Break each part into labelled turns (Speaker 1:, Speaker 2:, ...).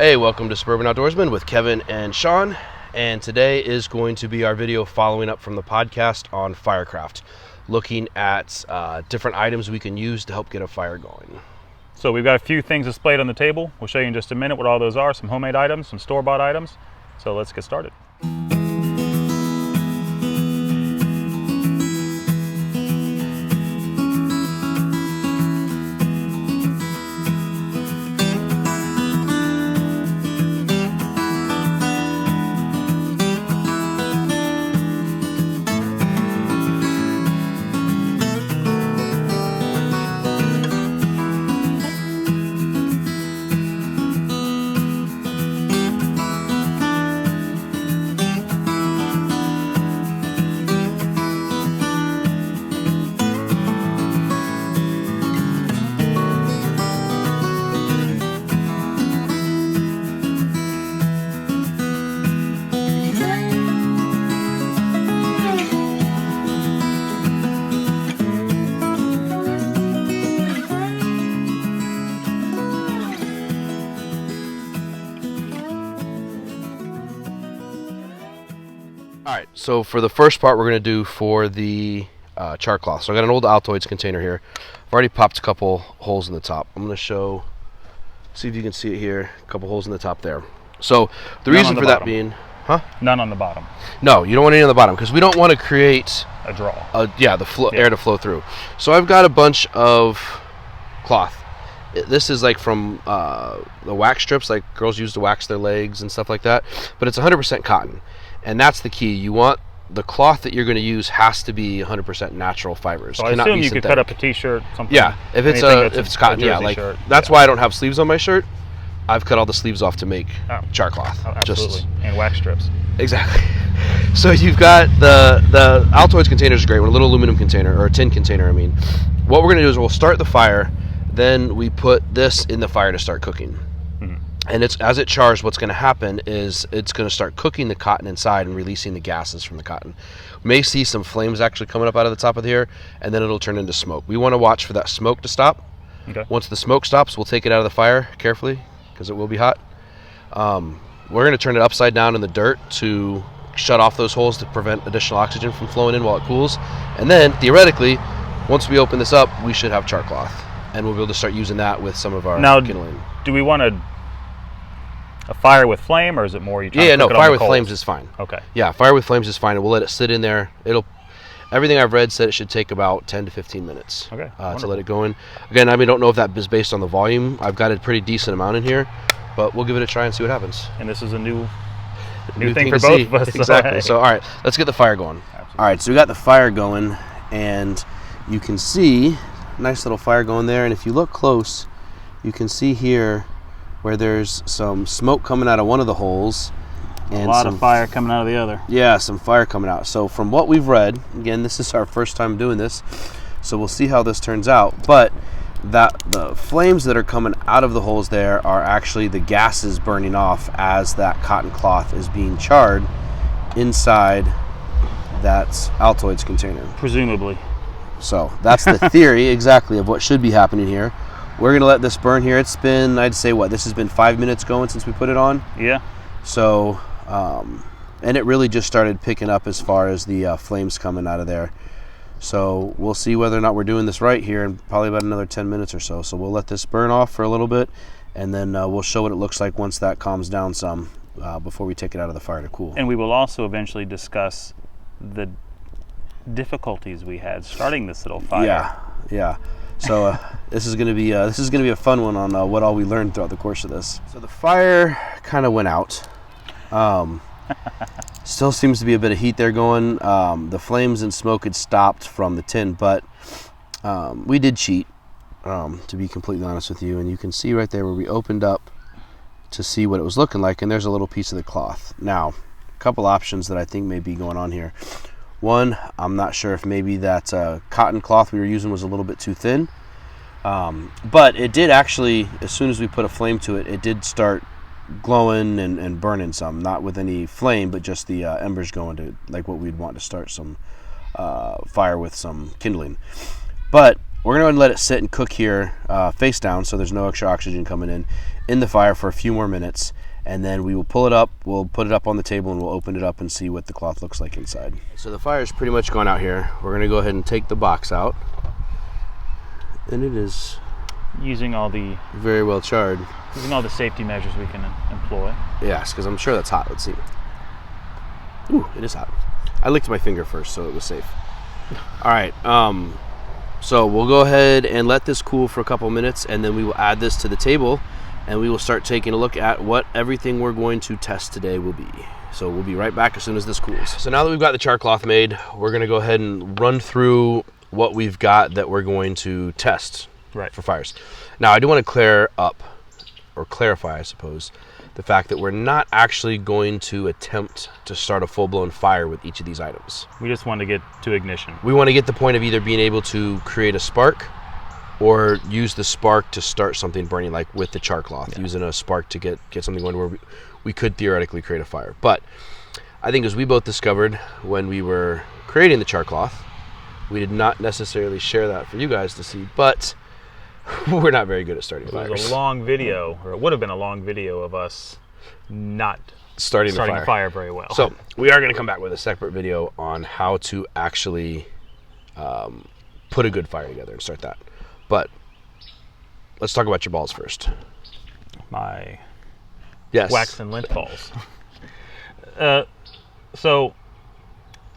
Speaker 1: Hey, welcome to Suburban Outdoorsman with Kevin and Sean, and today is going to be our video following up from the podcast on firecraft, looking at different items we can use to help get a fire going.
Speaker 2: So we've got a few things displayed on the table. We'll show you in just a minute what all those are, some homemade items, some store-bought items. So let's get started.
Speaker 1: Alright, so for the first part we're going to do for the char cloth. So I got an old Altoids container here. I've already popped a couple holes in the top. I'm going to see if you can see it here, a couple holes in the top there. So the reason for that being,
Speaker 2: None on the bottom.
Speaker 1: No, you don't want any on the bottom because we don't want to create
Speaker 2: a draw.
Speaker 1: Air to flow through. So I've got a bunch of cloth. This is like from the wax strips, like girls use to wax their legs and stuff like that, but it's 100% cotton. And that's the key. You want the cloth that you're going to use has to be 100% natural fibers.
Speaker 2: So I assume you could cut up a t-shirt, something.
Speaker 1: Yeah, if it's cotton, yeah. Like that's why I don't have sleeves on my shirt. I've cut all the sleeves off to make char cloth.
Speaker 2: Oh, absolutely. And wax strips.
Speaker 1: Exactly. So you've got the Altoids container is great, a little aluminum container or a tin container. I mean, what we're going to do is we'll start the fire, then we put this in the fire to start cooking. And as it chars, what's going to happen is it's going to start cooking the cotton inside and releasing the gases from the cotton. We may see some flames actually coming up out of the top of here, and then it'll turn into smoke. We want to watch for that smoke to stop. Okay. Once the smoke stops, we'll take it out of the fire carefully because it will be hot. We're going to turn it upside down in the dirt to shut off those holes to prevent additional oxygen from flowing in while it cools. And then, theoretically, once we open this up, we should have char cloth. And we'll be able to start using that with some of our kindling.
Speaker 2: Do we want a fire with flame, or is it more you try to cook it on
Speaker 1: fire
Speaker 2: the
Speaker 1: with
Speaker 2: coals?
Speaker 1: flames is fine.
Speaker 2: Okay.
Speaker 1: Yeah, fire with flames is fine, and we'll let it sit in there. Everything I've read said it should take about 10 to 15 minutes to let it go in. Again, I don't know if that is based on the volume. I've got a pretty decent amount in here, but we'll give it a try and see what happens.
Speaker 2: And this is a new thing for both of us.
Speaker 1: Exactly. So, all right, let's get the fire going. Absolutely. All right, so we got the fire going, and you can see nice little fire going there. And if you look close, you can see here where there's some smoke coming out of one of the holes. And
Speaker 2: a lot of fire coming out of the other.
Speaker 1: Yeah, some fire coming out. So from what we've read, again, this is our first time doing this, so we'll see how this turns out. But the flames that are coming out of the holes there are actually the gases burning off as that cotton cloth is being charred inside that Altoids container.
Speaker 2: Presumably.
Speaker 1: So that's the theory exactly of what should be happening here. We're going to let this burn here. It's been, I'd say, this has been 5 minutes going since we put it on.
Speaker 2: Yeah.
Speaker 1: So, and it really just started picking up as far as the flames coming out of there. So we'll see whether or not we're doing this right here in probably about another 10 minutes or so. So we'll let this burn off for a little bit, and then we'll show what it looks like once that calms down some before we take it out of the fire to cool.
Speaker 2: And we will also eventually discuss the difficulties we had starting this little fire.
Speaker 1: Yeah. So this is going to be a fun one on what all we learned throughout the course of this. So the fire kind of went out. Still seems to be a bit of heat there going. The flames and smoke had stopped from the tin, but we did cheat, to be completely honest with you. And you can see right there where we opened up to see what it was looking like, and there's a little piece of the cloth. Now, a couple options that I think may be going on here. One, I'm not sure if maybe that cotton cloth we were using was a little bit too thin. But it did actually, as soon as we put a flame to it, it did start glowing and burning some, not with any flame, but just the embers going to like what we'd want to start some fire with some kindling. But we're going to go ahead and let it sit and cook here face down, so there's no extra oxygen coming in the fire for a few more minutes. And then we will pull it up, we'll put it up on the table, and we'll open it up and see what the cloth looks like inside. So the fire's pretty much gone out here. We're going to go ahead and take the box out. And it is
Speaker 2: using all the
Speaker 1: very well charred.
Speaker 2: Using all the safety measures we can employ.
Speaker 1: Yes, because I'm sure that's hot. Let's see. Ooh, it is hot. I licked my finger first, so it was safe. All right, so we'll go ahead and let this cool for a couple minutes, and then we will add this to the table, and we will start taking a look at what everything we're going to test today will be. So we'll be right back as soon as this cools. So now that we've got the char cloth made, we're gonna go ahead and run through what we've got that we're going to test for fires. Now, I do want to clarify, I suppose, the fact that we're not actually going to attempt to start a full-blown fire with each of these items.
Speaker 2: We just want to get to ignition.
Speaker 1: We want to get the point of either being able to create a spark or use the spark to start something burning, like with the char cloth, using a spark to get something going where we could theoretically create a fire. But I think, as we both discovered when we were creating the char cloth, we did not necessarily share that for you guys to see, but we're not very good at starting fires.
Speaker 2: It was a long video, or it would have been a long video of us not
Speaker 1: starting
Speaker 2: a fire very well.
Speaker 1: So we are going to come back with a separate video on how to actually put a good fire together and start that. But let's talk about your balls first.
Speaker 2: My
Speaker 1: Yes.
Speaker 2: wax and lint balls. So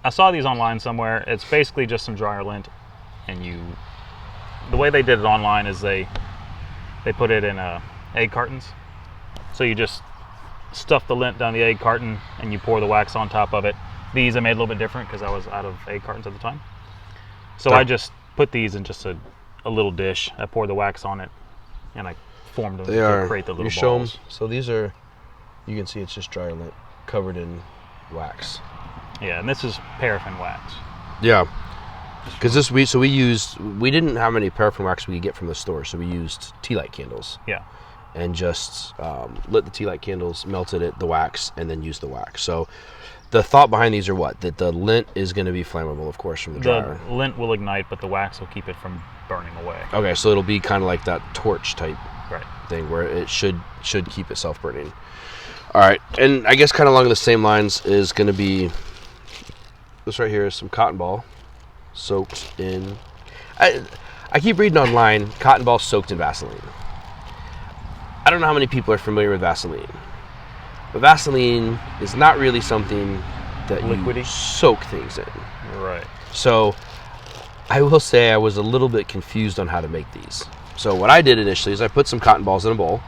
Speaker 2: I saw these online somewhere. It's basically just some dryer lint, and the way they did it online is they put it in egg cartons. So you just stuff the lint down the egg carton and you pour the wax on top of it. These I made a little bit different because I was out of egg cartons at the time. So I just put these in just a little dish. I poured the wax on it and I formed them to create the little balls.
Speaker 1: Show them. So these are, you can see it's just dryer lint covered in wax.
Speaker 2: Yeah, and this is paraffin wax.
Speaker 1: Yeah. Because we didn't have any paraffin wax we could get from the store, so we used tea light candles.
Speaker 2: Yeah.
Speaker 1: And just lit the tea light candles, melted it, the wax, and then used the wax. So the thought behind these are what? That the lint is going to be flammable, of course, from the dryer.
Speaker 2: The lint will ignite, but the wax will keep it from burning away.
Speaker 1: Okay, so it'll be kind of like that torch type
Speaker 2: right.
Speaker 1: thing where it should keep itself burning. All right, and I guess kind of along the same lines is going to be this right here is some cotton ball soaked in. I keep reading online cotton ball soaked in Vaseline. I don't know how many people are familiar with Vaseline, but Vaseline is not really something that
Speaker 2: liquidy.
Speaker 1: You soak things in.
Speaker 2: Right.
Speaker 1: So I will say I was a little bit confused on how to make these. So what I did initially is I put some cotton balls in a bowl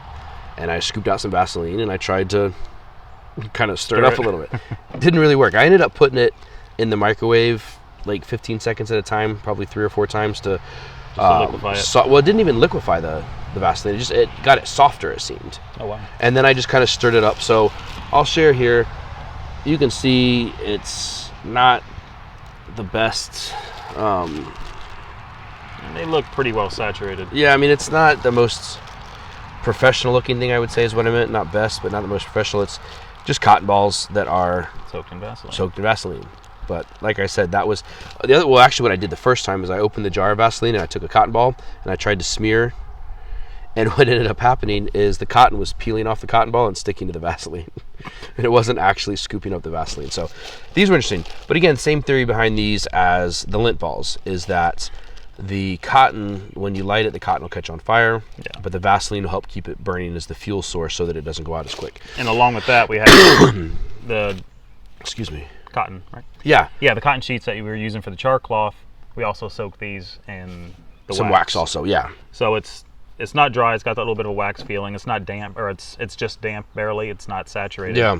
Speaker 1: and I scooped out some Vaseline and I tried to kind of stir it up a little bit. It didn't really work. I ended up putting it in the microwave like 15 seconds at a time, probably 3 or 4 times to
Speaker 2: liquefy it.
Speaker 1: well, it didn't even liquefy the Vaseline. It got it softer, it seemed.
Speaker 2: Oh, wow.
Speaker 1: And then I just kind of stirred it up. So I'll share here. You can see it's not the best.
Speaker 2: They look pretty well saturated.
Speaker 1: Yeah, I mean, it's not the most professional looking thing, I would say, is what I meant. Not best, but not the most professional. It's just cotton balls that are
Speaker 2: soaked in Vaseline.
Speaker 1: Soaked in Vaseline. But like I said, that was the other. Well, actually, what I did the first time is I opened the jar of Vaseline and I took a cotton ball and I tried to smear. And what ended up happening is the cotton was peeling off the cotton ball and sticking to the Vaseline. And it wasn't actually scooping up the Vaseline. So these were interesting. But again, same theory behind these as the lint balls is that the cotton, when you light it, the cotton will catch on fire. Yeah. But the Vaseline will help keep it burning as the fuel source so that it doesn't go out as quick.
Speaker 2: And along with that, we had the cotton, right?
Speaker 1: Yeah.
Speaker 2: Yeah, the cotton sheets that we were using for the char cloth, we also soaked these in the
Speaker 1: some wax also, yeah.
Speaker 2: So it's not dry. It's got that little bit of a wax feeling. It's not damp, or it's just damp barely. It's not saturated.
Speaker 1: Yeah.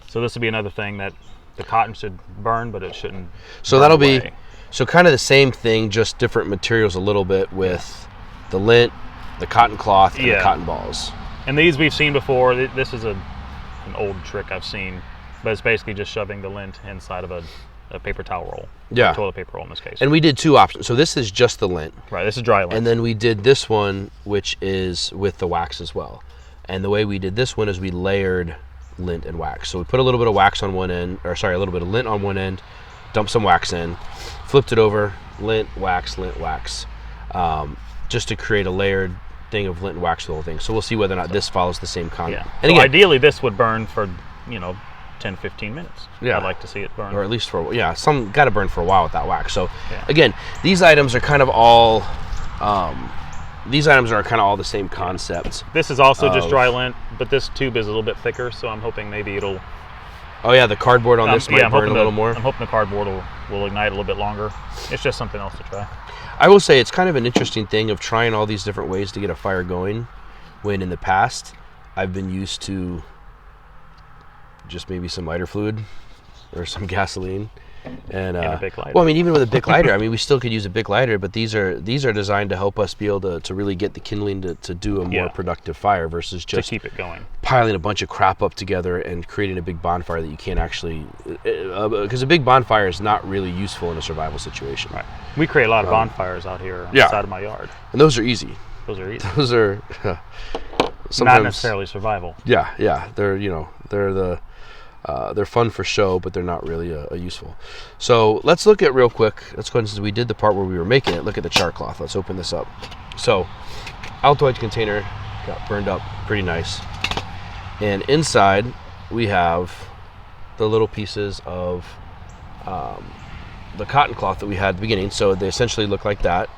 Speaker 2: So this would be another thing that the cotton should burn, but it shouldn't.
Speaker 1: So that'll be kind of the same thing, just different materials a little bit with the lint, the cotton cloth, and the cotton balls.
Speaker 2: And these we've seen before. This is an old trick I've seen, but it's basically just shoving the lint inside of a paper towel roll.
Speaker 1: Yeah.
Speaker 2: Toilet paper roll in this case.
Speaker 1: And we did 2 options. So this is just the lint.
Speaker 2: Right, this is dry lint.
Speaker 1: And then we did this one, which is with the wax as well. And the way we did this one is we layered lint and wax. So we put a little bit of wax on one end, a little bit of lint on one end, dumped some wax in, flipped it over, lint, wax, lint, wax. just to create a layered thing of lint and wax for the whole thing. So we'll see whether or not this follows the same concept.
Speaker 2: Yeah.
Speaker 1: And
Speaker 2: So
Speaker 1: again,
Speaker 2: ideally, this would burn for 10, 15 minutes.
Speaker 1: Yeah.
Speaker 2: I'd like to see it burn.
Speaker 1: or at least for some got to burn for a while with that wax. So
Speaker 2: Yeah.
Speaker 1: again, these items are kind of all the same concept.
Speaker 2: This is also just dry lint, but this tube is a little bit thicker, so I'm hoping maybe it'll.
Speaker 1: Oh yeah, the cardboard on this might burn a little more.
Speaker 2: I'm hoping the cardboard will ignite a little bit longer. It's just something else to try.
Speaker 1: I will say it's kind of an interesting thing of trying all these different ways to get a fire going, when in the past I've been used to just maybe some lighter fluid or some gasoline and
Speaker 2: a Bic lighter.
Speaker 1: well, I mean, even with a Bic lighter, I mean, we still could use a Bic lighter, but these are designed to help us be able to really get the kindling to do a more productive fire versus just
Speaker 2: to keep it going,
Speaker 1: piling a bunch of crap up together and creating a big bonfire that you can't actually, because a big bonfire is not really useful in a survival situation.
Speaker 2: Right. We create a lot of bonfires out here on the side of my yard.
Speaker 1: And those are easy.
Speaker 2: Those are easy.
Speaker 1: Those are
Speaker 2: not necessarily survival.
Speaker 1: Yeah. They're fun for show, but they're not really useful. So let's look at real quick. Let's go ahead, since we did the part where we were making it. Look at the char cloth. Let's open this up. So, Altoid container got burned up pretty nice, and inside we have the little pieces of the cotton cloth that we had at the beginning. So they essentially look like that.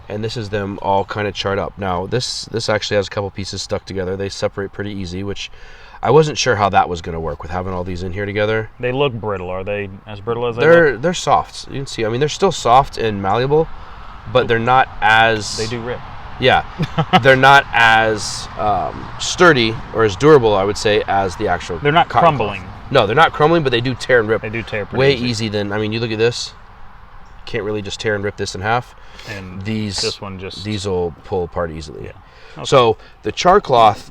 Speaker 1: And this is them all kind of charred up. Now this actually has a couple pieces stuck together. They separate pretty easy, which I wasn't sure how that was going to work with having all these in here together.
Speaker 2: They look brittle. Are they as brittle as they look?
Speaker 1: They're soft. You can see. I mean, they're still soft and malleable, but they're not as.
Speaker 2: They do rip.
Speaker 1: Yeah, they're not as sturdy or as durable, I would say, as the actual.
Speaker 2: They're not
Speaker 1: cotton
Speaker 2: crumbling.
Speaker 1: cloth. No, they're not crumbling, but they do tear and rip.
Speaker 2: They do tear pretty
Speaker 1: way
Speaker 2: easy.
Speaker 1: easy than. I mean, you look at this. Can't really just tear and rip this in half.
Speaker 2: And
Speaker 1: these will pull apart easily.
Speaker 2: Yeah. Okay.
Speaker 1: So the char cloth,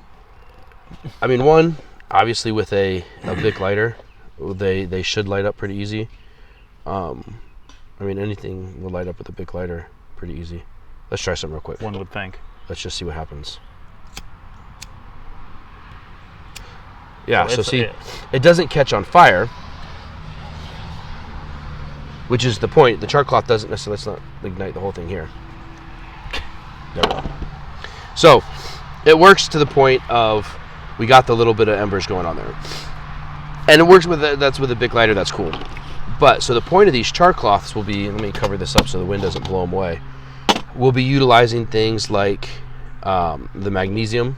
Speaker 1: I mean, one, obviously with a Bic lighter, they should light up pretty easy. I mean, anything will light up with a Bic lighter pretty easy. Let's try something real quick.
Speaker 2: One would think.
Speaker 1: Let's just see what happens. Yeah, so see, it doesn't catch on fire, which is the point. The char cloth doesn't necessarily, let's not ignite the whole thing here. There we go. So it works to the point of we got the little bit of embers going on there, and it works with that's with a Bic lighter. That's cool. But so the point of these char cloths will be, let me cover this up so the wind doesn't blow them away. We'll be utilizing things like the magnesium,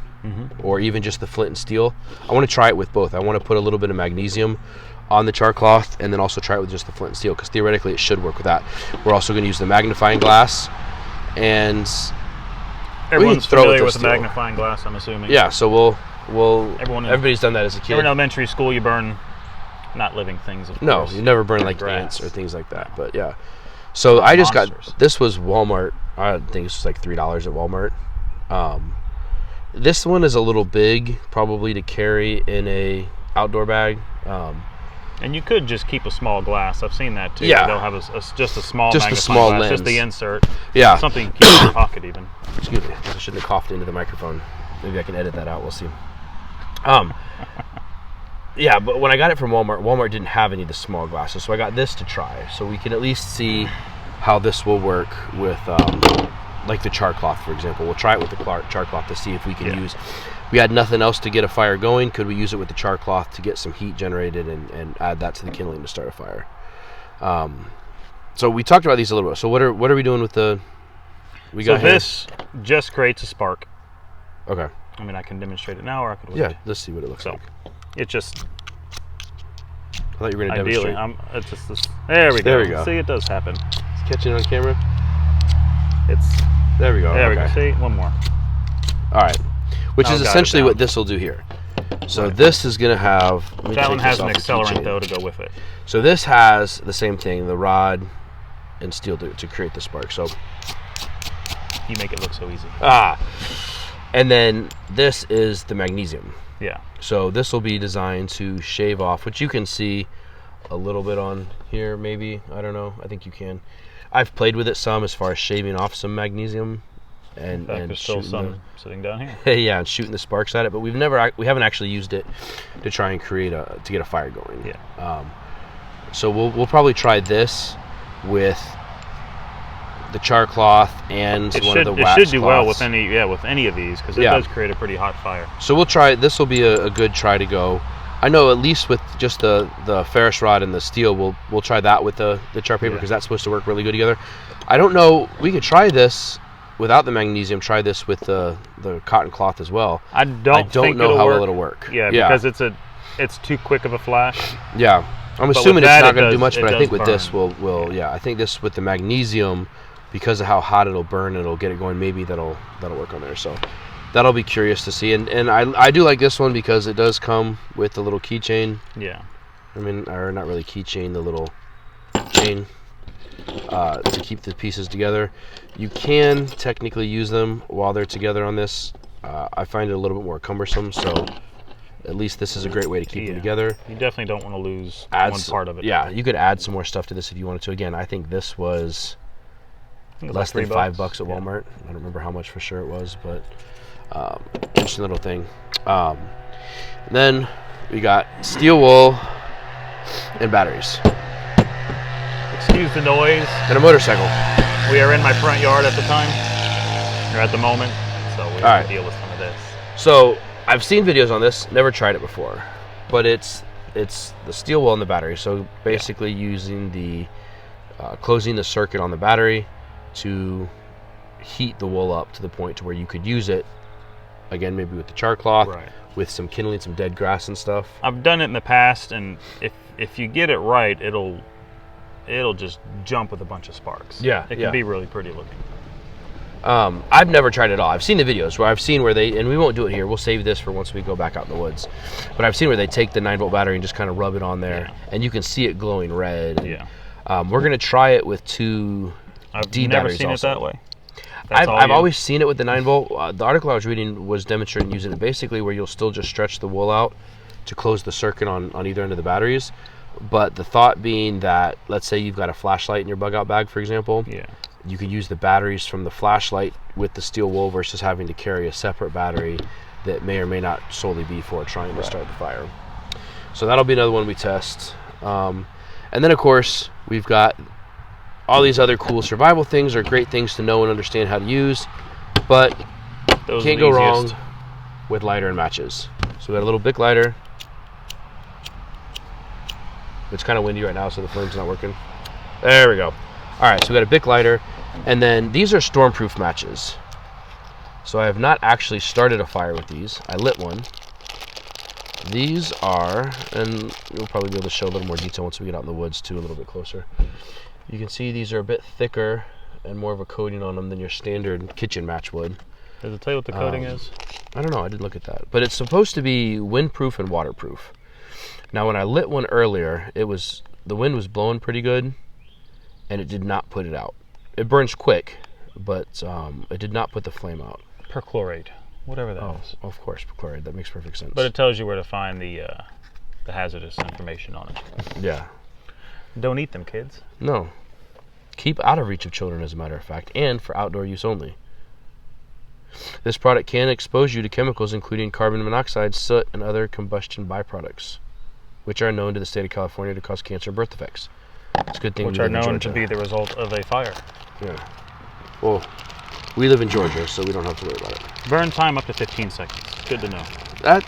Speaker 1: or even just the flint and steel. I want to try it with both. I want to put a little bit of magnesium on the char cloth and then also try it with just the flint and steel, because theoretically it should work with that. We're also going to use the magnifying glass, and
Speaker 2: everyone's familiar with the magnifying glass, I'm assuming.
Speaker 1: Yeah, so everybody's done that as a kid.
Speaker 2: In elementary school, you burn not living things, of
Speaker 1: no,
Speaker 2: course.
Speaker 1: you never burn like ants or things like that. But yeah, so I just got, this was Walmart. I think it's like $3 at Walmart. This one is a little big, probably to carry in a outdoor bag.
Speaker 2: And you could just keep a small glass. I've seen that too.
Speaker 1: Yeah.
Speaker 2: They'll have just a small
Speaker 1: Just a
Speaker 2: magnifying
Speaker 1: small
Speaker 2: glass,
Speaker 1: lens.
Speaker 2: just the insert.
Speaker 1: Yeah.
Speaker 2: Something you keep in your pocket even.
Speaker 1: Excuse me, I shouldn't have coughed into the microphone. Maybe I can edit that out. We'll see. Yeah, but when I got it from Walmart didn't have any of the small glasses, so I got this to try, so we can at least see how this will work with, like the char cloth, for example. We'll try it with the char cloth to see if we can use. We had nothing else to get a fire going. Could we use it with the char cloth to get some heat generated and add that to the kindling to start a fire? So we talked about these a little bit. So what are we doing with the?
Speaker 2: This just creates a spark.
Speaker 1: Okay.
Speaker 2: I mean, I can demonstrate it now, or I could wait.
Speaker 1: Yeah, let's see what it looks like.
Speaker 2: It just.
Speaker 1: I thought you were going to
Speaker 2: Ideally,
Speaker 1: demonstrate.
Speaker 2: it's just this. There we go.
Speaker 1: There we go.
Speaker 2: See, it does happen.
Speaker 1: It's catching on camera.
Speaker 2: There we
Speaker 1: go.
Speaker 2: See, one more.
Speaker 1: All right. Which is essentially what this will do here. So this is going to have.
Speaker 2: That one has an accelerant though to go with it.
Speaker 1: So this has the same thing, the rod and steel to create the spark. So
Speaker 2: you make it look so easy.
Speaker 1: And then this is the magnesium.
Speaker 2: Yeah.
Speaker 1: So this will be designed to shave off, which you can see a little bit on here, maybe. I don't know. I think you can. I've played with it some as far as shaving off some magnesium. And
Speaker 2: there's still some sitting down here.
Speaker 1: Yeah, and shooting the sparks at it, but we haven't actually used it to try and to get a fire going.
Speaker 2: Yeah.
Speaker 1: So we'll probably try this with the char cloth and
Speaker 2: It
Speaker 1: one of the
Speaker 2: should,
Speaker 1: wax
Speaker 2: it should do well
Speaker 1: cloths.
Speaker 2: with any of these, because it
Speaker 1: Yeah.
Speaker 2: does create a pretty hot fire.
Speaker 1: So we'll try. This will be a good try to go. I know at least with just the ferrous rod and the steel, we'll try that with the char paper, because that's supposed to work really good together. I don't know. We could try this without the magnesium. Try this with the cotton cloth as well.
Speaker 2: I don't think
Speaker 1: know
Speaker 2: it'll
Speaker 1: how
Speaker 2: work.
Speaker 1: well it'll work.
Speaker 2: Yeah, because it's too quick of a flash.
Speaker 1: Yeah, I'm
Speaker 2: with
Speaker 1: assuming it's
Speaker 2: that,
Speaker 1: not
Speaker 2: it
Speaker 1: going to do
Speaker 2: does-
Speaker 1: much,
Speaker 2: it
Speaker 1: but I
Speaker 2: does
Speaker 1: think with this
Speaker 2: burn.
Speaker 1: will yeah. I think this with the magnesium, because of how hot it'll burn, it'll get it going. Maybe that'll work on there. So that'll be curious to see. And I do like this one because it does come with the little keychain.
Speaker 2: Yeah.
Speaker 1: I mean, or not really keychain, the little chain to keep the pieces together. You can technically use them while they're together on this. I find it a little bit more cumbersome, so at least this is a great way to keep them together.
Speaker 2: You definitely don't want to lose one part of it.
Speaker 1: Yeah, you could add some more stuff to this if you wanted to. Again, I think this was less than $5 at Walmart. I don't remember how much for sure it was, but interesting little thing. Then we got steel wool and batteries.
Speaker 2: Excuse the noise.
Speaker 1: And a motorcycle.
Speaker 2: We are in my front yard at the time, or at the moment, so we have to deal with some of this.
Speaker 1: So I've seen videos on this, never tried it before, but it's the steel wool and the battery. So basically using the closing the circuit on the battery to heat the wool up to the point to where you could use it again, maybe with the char cloth, with some kindling, some dead grass and stuff.
Speaker 2: I've done it in the past, and if you get it right, it'll just jump with a bunch of sparks.
Speaker 1: Yeah,
Speaker 2: it can be really pretty looking.
Speaker 1: I've never tried it at all. I've seen the videos where I've seen where they, and we won't do it here, we'll save this for once we go back out in the woods, but I've seen where they take the 9-volt battery and just kind of rub it on there, and you can see it glowing red. And, we're going to try it with two D batteries.
Speaker 2: I've never seen
Speaker 1: also.
Speaker 2: it that way.
Speaker 1: I've always seen it with the 9-volt. The article I was reading was demonstrating using it basically where you'll still just stretch the wool out to close the circuit on either end of the batteries. But the thought being that, let's say you've got a flashlight in your bug out bag, for example. You could use the batteries from the flashlight with the steel wool versus having to carry a separate battery that may or may not solely be for trying to start the fire. So that'll be another one we test. And then, of course, we've got all these other cool survival things are great things to know and understand how to use, but you can't go wrong with lighter and matches. So we got a little Bic lighter. It's kind of windy right now, so the flame's not working. There we go. All right, so we got a Bic lighter, and then these are stormproof matches. So I have not actually started a fire with these. I lit one. These are, and we'll probably be able to show a little more detail once we get out in the woods too, a little bit closer. You can see these are a bit thicker and more of a coating on them than your standard kitchen match would.
Speaker 2: Does it tell you what the coating is?
Speaker 1: I don't know, I didn't look at that. But it's supposed to be windproof and waterproof. Now when I lit one earlier, the wind was blowing pretty good and it did not put it out. It burns quick, but it did not put the flame out.
Speaker 2: Perchlorate, whatever that is.
Speaker 1: Oh, of course, perchlorate, that makes perfect sense.
Speaker 2: But it tells you where to find the hazardous information on it.
Speaker 1: Yeah.
Speaker 2: Don't eat them, kids.
Speaker 1: No. Keep out of reach of children, as a matter of fact, and for outdoor use only. This product can expose you to chemicals including carbon monoxide, soot, and other combustion byproducts, which are known to the state of California to cause cancer and birth defects. It's a good thing
Speaker 2: Which are known to be the result of a fire.
Speaker 1: Yeah. Well, we live in Georgia, so we don't have to worry about it.
Speaker 2: Burn time up to 15 seconds. Good to know.
Speaker 1: That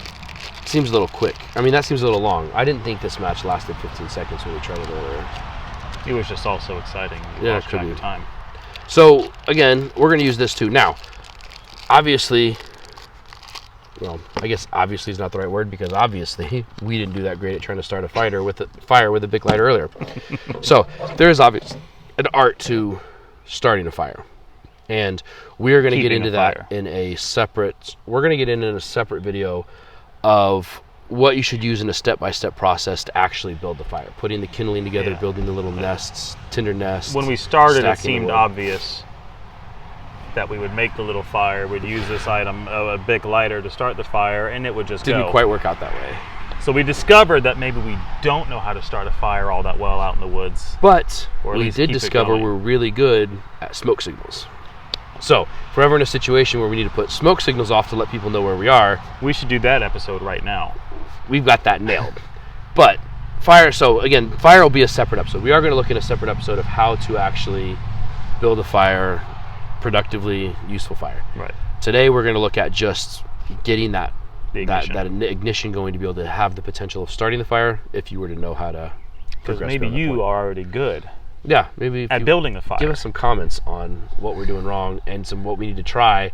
Speaker 1: seems a little quick. I mean, that seems a little long. I didn't think this match lasted 15 seconds when we tried it earlier.
Speaker 2: It was just all so exciting.
Speaker 1: Yeah, it could be.
Speaker 2: Time.
Speaker 1: So, again, we're going to use this too. Now, obviously, well, I guess obviously is not the right word, because obviously we didn't do that great at trying to start a fire with a Bic lighter earlier. So there is obviously an art to starting a fire, and we are going to get into that in a separate. We're going to get into a separate video of what you should use in a step-by-step process to actually build the fire, putting the kindling together, building the little nests, tinder nests.
Speaker 2: When we started, it seemed obvious that we would make the little fire. We'd use this item, a Bic lighter, to start the fire, and it would just
Speaker 1: Didn't quite work out that way.
Speaker 2: So we discovered that maybe we don't know how to start a fire all that well out in the woods.
Speaker 1: But
Speaker 2: or
Speaker 1: we did discover we're really good at smoke signals. So if we're ever in a situation where we need to put smoke signals off to let people know where we are,
Speaker 2: we should do that episode right now.
Speaker 1: We've got that nailed. But fire, so again, fire will be a separate episode. We are going to look in a separate episode of how to actually build a fire, productively useful fire.
Speaker 2: Right.
Speaker 1: Today we're going to look at just getting that ignition going to be able to have the potential of starting the fire if you were to know how to
Speaker 2: Because
Speaker 1: progress
Speaker 2: maybe
Speaker 1: beyond that
Speaker 2: you
Speaker 1: point.
Speaker 2: are already good
Speaker 1: Yeah, maybe if
Speaker 2: at
Speaker 1: you
Speaker 2: building the fire.
Speaker 1: give us some comments on what we're doing wrong and some what we need to try.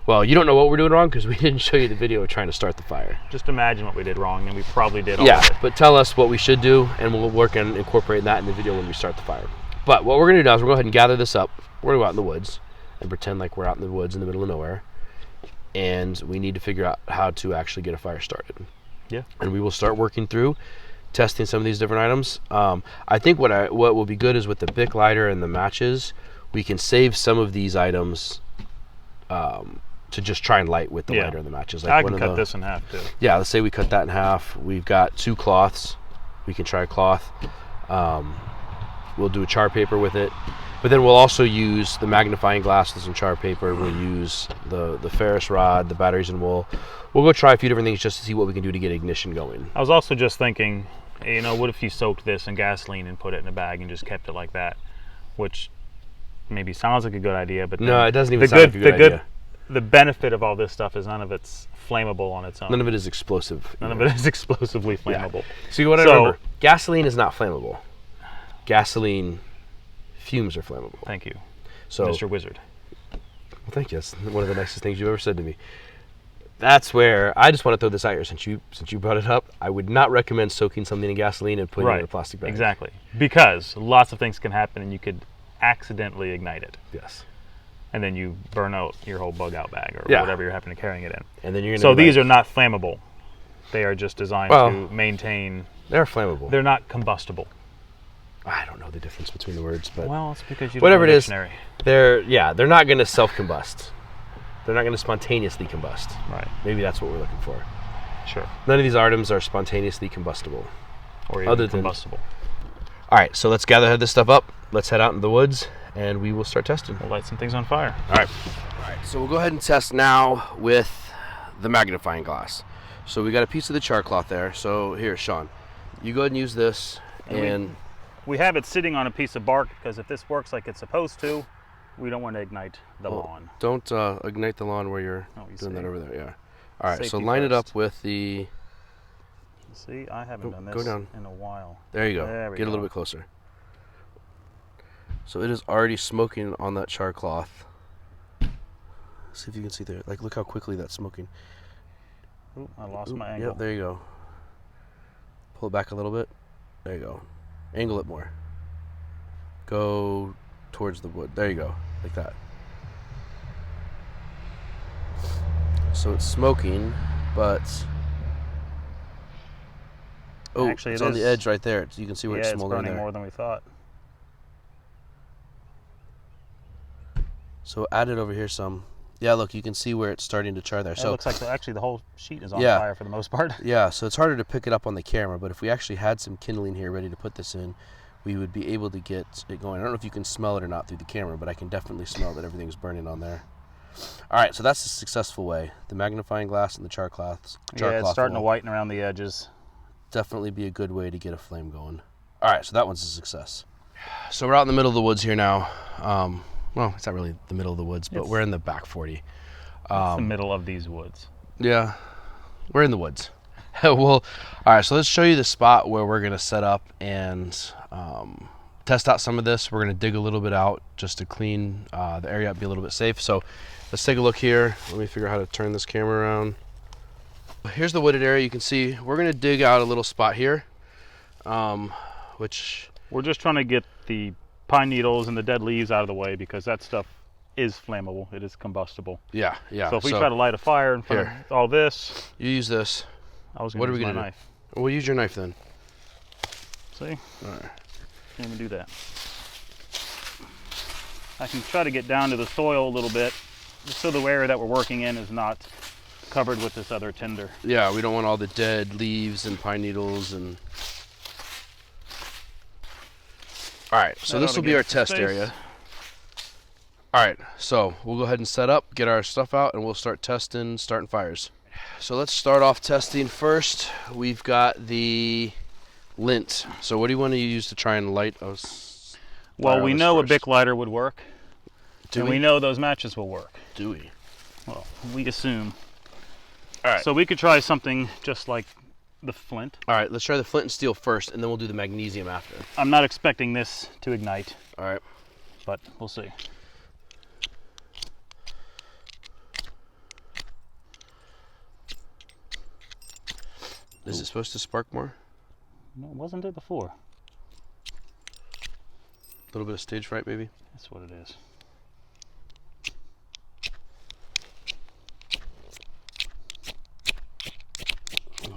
Speaker 1: Well, you don't know what we're doing wrong because we didn't show you the video of trying to start the fire.
Speaker 2: Just imagine what we did wrong, and we probably did all of it.
Speaker 1: But tell us what we should do, and we'll work on incorporating that in the video when we start the fire. But what we're going to do now is we're going to go ahead and gather this up. We're going to go out in the woods and pretend like we're out in the woods in the middle of nowhere. And we need to figure out how to actually get a fire started.
Speaker 2: Yeah.
Speaker 1: And we will start working through testing some of these different items. I think what will be good is with the Bic lighter and the matches, we can save some of these items to just try and light with the lighter and the matches. Like
Speaker 2: I can cut this in half too.
Speaker 1: Yeah, let's say we cut that in half. We've got 2 cloths. We can try a cloth. We'll do a char paper with it. But then we'll also use the magnifying glass with some char paper. We'll use the ferrous rod, the batteries and wool. We'll go try a few different things just to see what we can do to get ignition going.
Speaker 2: I was also just thinking, you know, what if you soaked this in gasoline and put it in a bag and just kept it like that? Which maybe sounds like a good idea, but
Speaker 1: no, it doesn't even sound like a good idea.
Speaker 2: The benefit of all this stuff is none of it's flammable on its own.
Speaker 1: None of it is explosive.
Speaker 2: None of it is explosively flammable.
Speaker 1: Yeah. So you want to remember, gasoline is not flammable. Gasoline fumes are flammable.
Speaker 2: Thank you,
Speaker 1: so,
Speaker 2: Mr. Wizard.
Speaker 1: Well, thank you. That's one of the nicest things you've ever said to me. That's where I just want to throw this out here since you brought it up. I would not recommend soaking something in gasoline and putting it in a plastic bag.
Speaker 2: Exactly. Because lots of things can happen and you could accidentally ignite it.
Speaker 1: Yes.
Speaker 2: And then you burn out your whole bug out bag or whatever you're happening to carrying it in.
Speaker 1: And then you're gonna
Speaker 2: so these are not flammable. They are just designed to maintain.
Speaker 1: They're flammable.
Speaker 2: They're not combustible.
Speaker 1: I don't know the difference between the words, but
Speaker 2: well, it's because you don't
Speaker 1: whatever
Speaker 2: know
Speaker 1: it is,
Speaker 2: dictionary.
Speaker 1: they're not going to self-combust. They're not going to spontaneously combust.
Speaker 2: Right.
Speaker 1: Maybe that's what we're looking for.
Speaker 2: Sure.
Speaker 1: None of these items are spontaneously combustible.
Speaker 2: Or even combustible.
Speaker 1: All right, so let's gather this stuff up. Let's head out into the woods, and we will start testing.
Speaker 2: We'll light some things on fire.
Speaker 1: All right. So we'll go ahead and test now with the magnifying glass. So we got a piece of the char cloth there. So here, Sean, you go ahead and use this, and
Speaker 2: we have it sitting on a piece of bark because if this works like it's supposed to, we don't want to ignite the lawn.
Speaker 1: Don't ignite the lawn where you're doing that over there. Yeah. All right.
Speaker 2: Safety
Speaker 1: so line it
Speaker 2: first.
Speaker 1: up with the.
Speaker 2: See, I haven't done this in a while.
Speaker 1: There you go.
Speaker 2: There we
Speaker 1: Get
Speaker 2: go.
Speaker 1: a little bit closer. So it is already smoking on that char cloth. See if you can see there. Like, look how quickly that's smoking.
Speaker 2: Ooh, I lost my angle.
Speaker 1: Yep, there you go. Pull it back a little bit. There you go. Angle it more. Go towards the wood. There you go. Like that. So it's smoking, but
Speaker 2: actually,
Speaker 1: it's on the edge right there. You can see where it's smoldering
Speaker 2: burning
Speaker 1: there.
Speaker 2: more than we thought.
Speaker 1: So add it over here some. Yeah, look, you can see where it's starting to char there.
Speaker 2: It
Speaker 1: So
Speaker 2: looks like actually the whole sheet is on fire for the most part.
Speaker 1: Yeah, so it's harder to pick it up on the camera, but if we actually had some kindling here ready to put this in, we would be able to get it going. I don't know if you can smell it or not through the camera, but I can definitely smell that everything's burning on there. All right, so that's a successful way. The magnifying glass and the char cloth.
Speaker 2: It's starting to whiten around the edges.
Speaker 1: Definitely be a good way to get a flame going. All right, so that one's a success. So we're out in the middle of the woods here now. Well, it's not really the middle of the woods, but we're in the back 40.
Speaker 2: It's the middle of these woods.
Speaker 1: Yeah, we're in the woods. All right, so let's show you the spot where we're going to set up and test out some of this. We're going to dig a little bit out just to clean the area up, be a little bit safe. So let's take a look here. Let me figure out how to turn this camera around. Here's the wooded area. You can see we're going to dig out a little spot here, which...
Speaker 2: We're just trying to get the pine needles and the dead leaves out of the way because that stuff is flammable. It is combustible.
Speaker 1: Yeah.
Speaker 2: So if we try to light a fire in front of all this...
Speaker 1: You use this.
Speaker 2: I was going to use my knife.
Speaker 1: We'll use your knife then.
Speaker 2: See?
Speaker 1: All right.
Speaker 2: Can't even do that. I can try to get down to the soil a little bit just so the area that we're working in is not covered with this other tinder.
Speaker 1: Yeah, we don't want all the dead leaves and pine needles and... All right, so this will be our test area. All right, so we'll go ahead and set up, get our stuff out, and we'll start starting fires. So let's start off testing first. We've got the lint. So what do you want to use to try and light us?
Speaker 2: Well, we know a Bic lighter would work. and we know those matches will work.
Speaker 1: Do we?
Speaker 2: Well, we assume.
Speaker 1: All right.
Speaker 2: So we could try something just like the flint.
Speaker 1: All right, let's try the flint and steel first, and then we'll do the magnesium after.
Speaker 2: I'm not expecting this to ignite.
Speaker 1: All right.
Speaker 2: But we'll see.
Speaker 1: Is it supposed to spark more?
Speaker 2: No, wasn't it before?
Speaker 1: A little bit of stage fright, maybe?
Speaker 2: That's what it is.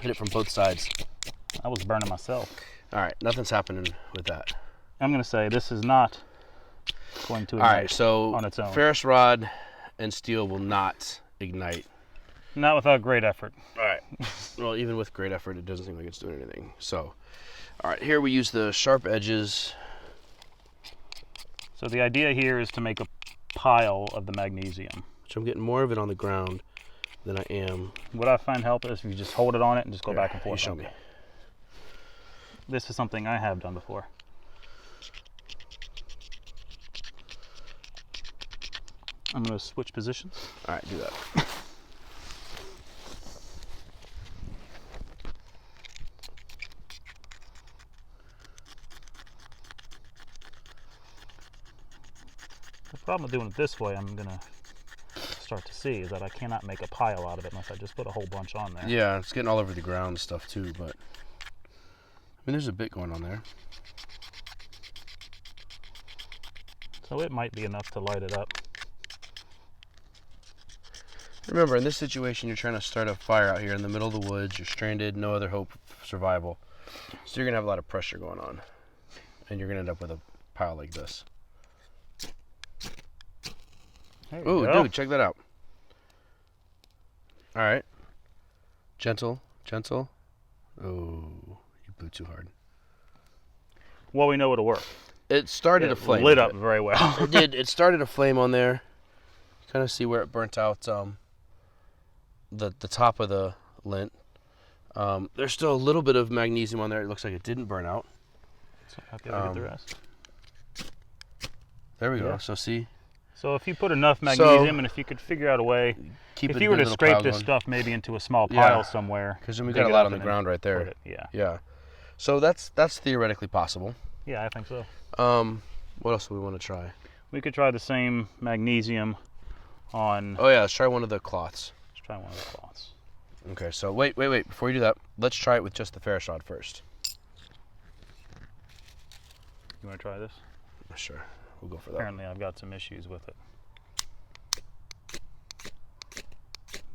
Speaker 1: Hit it from both sides.
Speaker 2: I was burning myself.
Speaker 1: All right, nothing's happening with that.
Speaker 2: I'm going to say this is not going to
Speaker 1: All
Speaker 2: ignite
Speaker 1: right, so
Speaker 2: on its own.
Speaker 1: ferrous rod and steel will not ignite.
Speaker 2: Not without great effort.
Speaker 1: All right. Well, even with great effort, it doesn't seem like it's doing anything. So, all right, here we use the sharp edges.
Speaker 2: So the idea here is to make a pile of the magnesium.
Speaker 1: So I'm getting more of it on the ground than I am.
Speaker 2: What I find helpful is if you just hold it on it and just go
Speaker 1: Here,
Speaker 2: back and forth.
Speaker 1: You show me.
Speaker 2: This is something I have done before. I'm going to switch positions.
Speaker 1: All right, do that.
Speaker 2: The problem with doing it this way, I'm going to start to see, is that I cannot make a pile out of it unless I just put a whole bunch on there.
Speaker 1: Yeah, it's getting all over the ground and stuff too, but I mean, there's a bit going on there.
Speaker 2: So it might be enough to light it up.
Speaker 1: Remember, in this situation, you're trying to start a fire out here in the middle of the woods. You're stranded, no other hope of survival. So you're going to have a lot of pressure going on. And you're going to end up with a pile like this. Oh, dude, check that out. All right. Gentle, gentle. Oh, you blew too hard.
Speaker 2: Well, we know it'll work.
Speaker 1: It started a flame.
Speaker 2: Lit up very well.
Speaker 1: It did. It started a flame on there. Kind of see where it burnt out the top of the lint. There's still a little bit of magnesium on there. It looks like it didn't burn out.
Speaker 2: So I'll be able to get the rest.
Speaker 1: There we go.
Speaker 2: Yeah.
Speaker 1: So see.
Speaker 2: So if you put enough magnesium, and if you could figure out a way, if you were to scrape this stuff maybe into a small pile somewhere.
Speaker 1: Because then we got a lot on the ground right there.
Speaker 2: Yeah.
Speaker 1: Yeah. So that's theoretically possible.
Speaker 2: Yeah, I think so.
Speaker 1: What else do we want to try?
Speaker 2: We could try the same magnesium on...
Speaker 1: Oh yeah, let's try one of the cloths.
Speaker 2: Let's try one of the cloths.
Speaker 1: Okay, so wait. Before you do that, let's try it with just the ferrous rod first.
Speaker 2: You want to try this?
Speaker 1: Sure, we'll go for that.
Speaker 2: Apparently I've got some issues with it.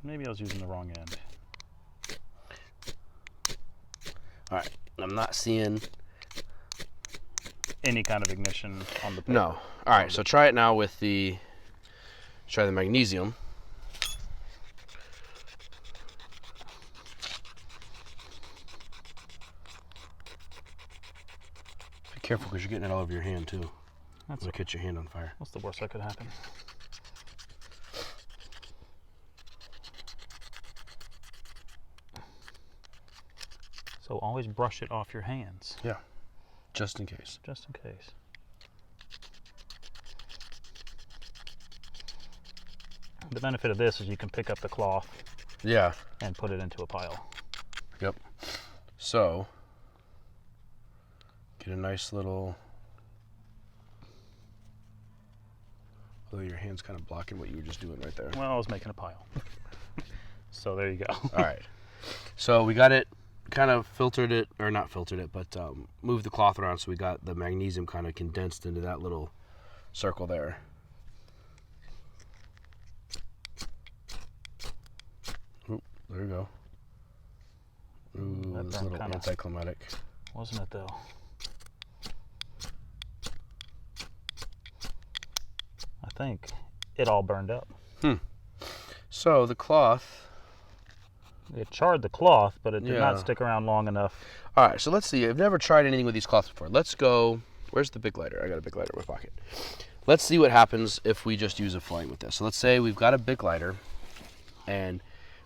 Speaker 2: Maybe I was using the wrong end.
Speaker 1: All right, I'm not seeing
Speaker 2: any kind of ignition on the paper.
Speaker 1: No. All right, so try it now with try the magnesium. Be careful because you're getting it all over your hand too.
Speaker 2: That's
Speaker 1: It'll catch your hand on fire.
Speaker 2: What's the worst that could happen? So always brush it off your hands.
Speaker 1: Yeah, just in case.
Speaker 2: Just in case. The benefit of this is you can pick up the cloth.
Speaker 1: Yeah.
Speaker 2: And put it into a pile.
Speaker 1: Yep. So, get a nice little... Although your hand's kind of blocking what you were just doing right there.
Speaker 2: Well, I was making a pile. So there you go.
Speaker 1: All right. So we got it, kind of filtered it, or not filtered it, but moved the cloth around so we got the magnesium kind of condensed into that little circle there. Oop, there you go. Ooh, it's a little anticlimactic.
Speaker 2: Wasn't it though? I think it all burned up.
Speaker 1: So the cloth...
Speaker 2: It charred the cloth, but it did not stick around long enough.
Speaker 1: All right, so let's see. I've never tried anything with these cloths before. Let's go... Where's the big lighter? I got a big lighter in my pocket. Let's see what happens if we just use a flame with this. So let's say we've got a big lighter, and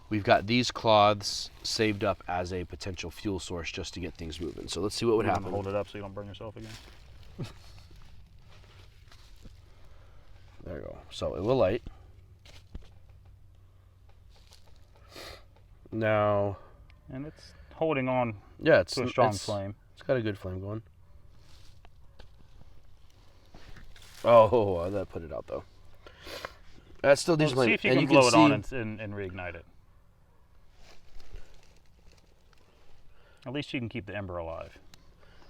Speaker 1: we've got these cloths saved up as a potential fuel source just to get things moving. So let's see what would happen.
Speaker 2: Hold it up so you don't burn yourself again.
Speaker 1: There you go. So it will light. Now,
Speaker 2: and it's holding on
Speaker 1: it's
Speaker 2: to a strong flame.
Speaker 1: It's got a good flame going. Oh, that put it out though. That's still decent flame.
Speaker 2: See if you can blow it on and reignite it. At least you can keep the ember alive.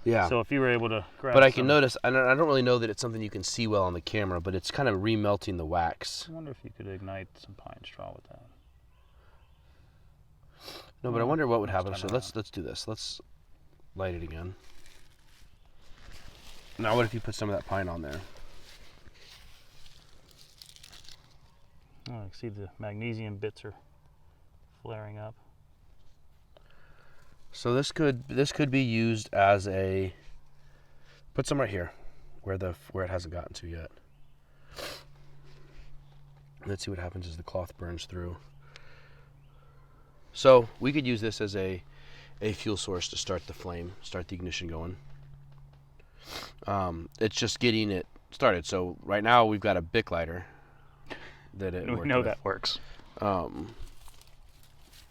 Speaker 1: Yeah.
Speaker 2: So if you were able to grab
Speaker 1: But I can notice, I don't really know that it's something you can see well on the camera, but it's kind of remelting the wax.
Speaker 2: I wonder if you could ignite some pine straw with that.
Speaker 1: No, but I wonder what would happen. So let's do this. Let's light it again. Now what if you put some of that pine on there?
Speaker 2: Oh, I can see the magnesium bits are flaring up.
Speaker 1: So this could be used as a, put some right here where it hasn't gotten to yet. Let's see what happens as the cloth burns through. So we could use this as a fuel source to start the flame, start the ignition going. It's just getting it started. So right now we've got a Bic lighter that
Speaker 2: we know that works.
Speaker 1: And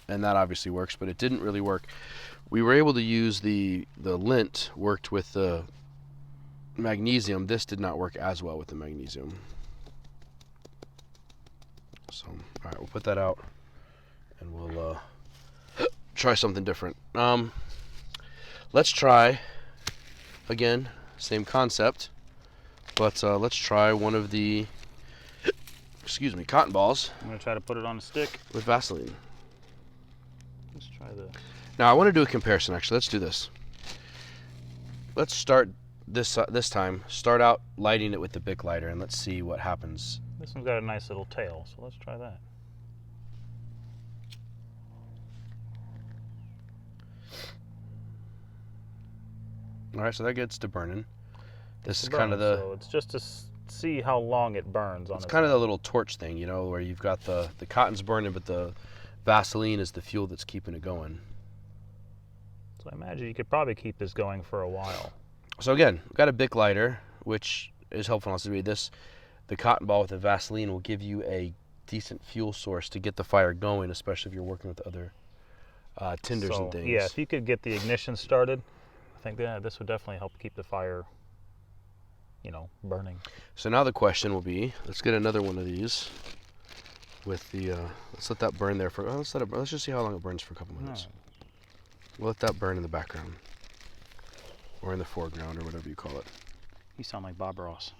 Speaker 1: that obviously works, but it didn't really work. We were able to use the lint worked with the magnesium. This did not work as well with the magnesium. So, all right, we'll put that out and we'll try something different. Let's try, again, same concept, but let's try one of the, cotton balls.
Speaker 2: I'm going to try to put it on a stick
Speaker 1: with Vaseline.
Speaker 2: Let's try this.
Speaker 1: Now I want to do a comparison. Actually, let's do this. Let's start this time. Start out lighting it with the Bic lighter, and let's see what happens.
Speaker 2: This one's got a nice little tail, so let's try that.
Speaker 1: All right, so that gets to burning. This is kind of the.
Speaker 2: So it's just to see how long it burns on.
Speaker 1: It's kind of the little torch thing, you know, where you've got the cotton's burning, but the Vaseline is the fuel that's keeping it going.
Speaker 2: So I imagine you could probably keep this going for a while.
Speaker 1: So again, we've got a Bic lighter, which is helpful. Also, the cotton ball with the Vaseline will give you a decent fuel source to get the fire going, especially if you're working with other tinders and things.
Speaker 2: Yeah, if you could get the ignition started, I think this would definitely help keep the fire, burning.
Speaker 1: So now the question will be, let's get another one of these with the, let's let that burn there for, let's just see how long it burns for a couple minutes.
Speaker 2: Right.
Speaker 1: We'll let that burn in the background or in the foreground or whatever you call it.
Speaker 2: You sound like Bob Ross.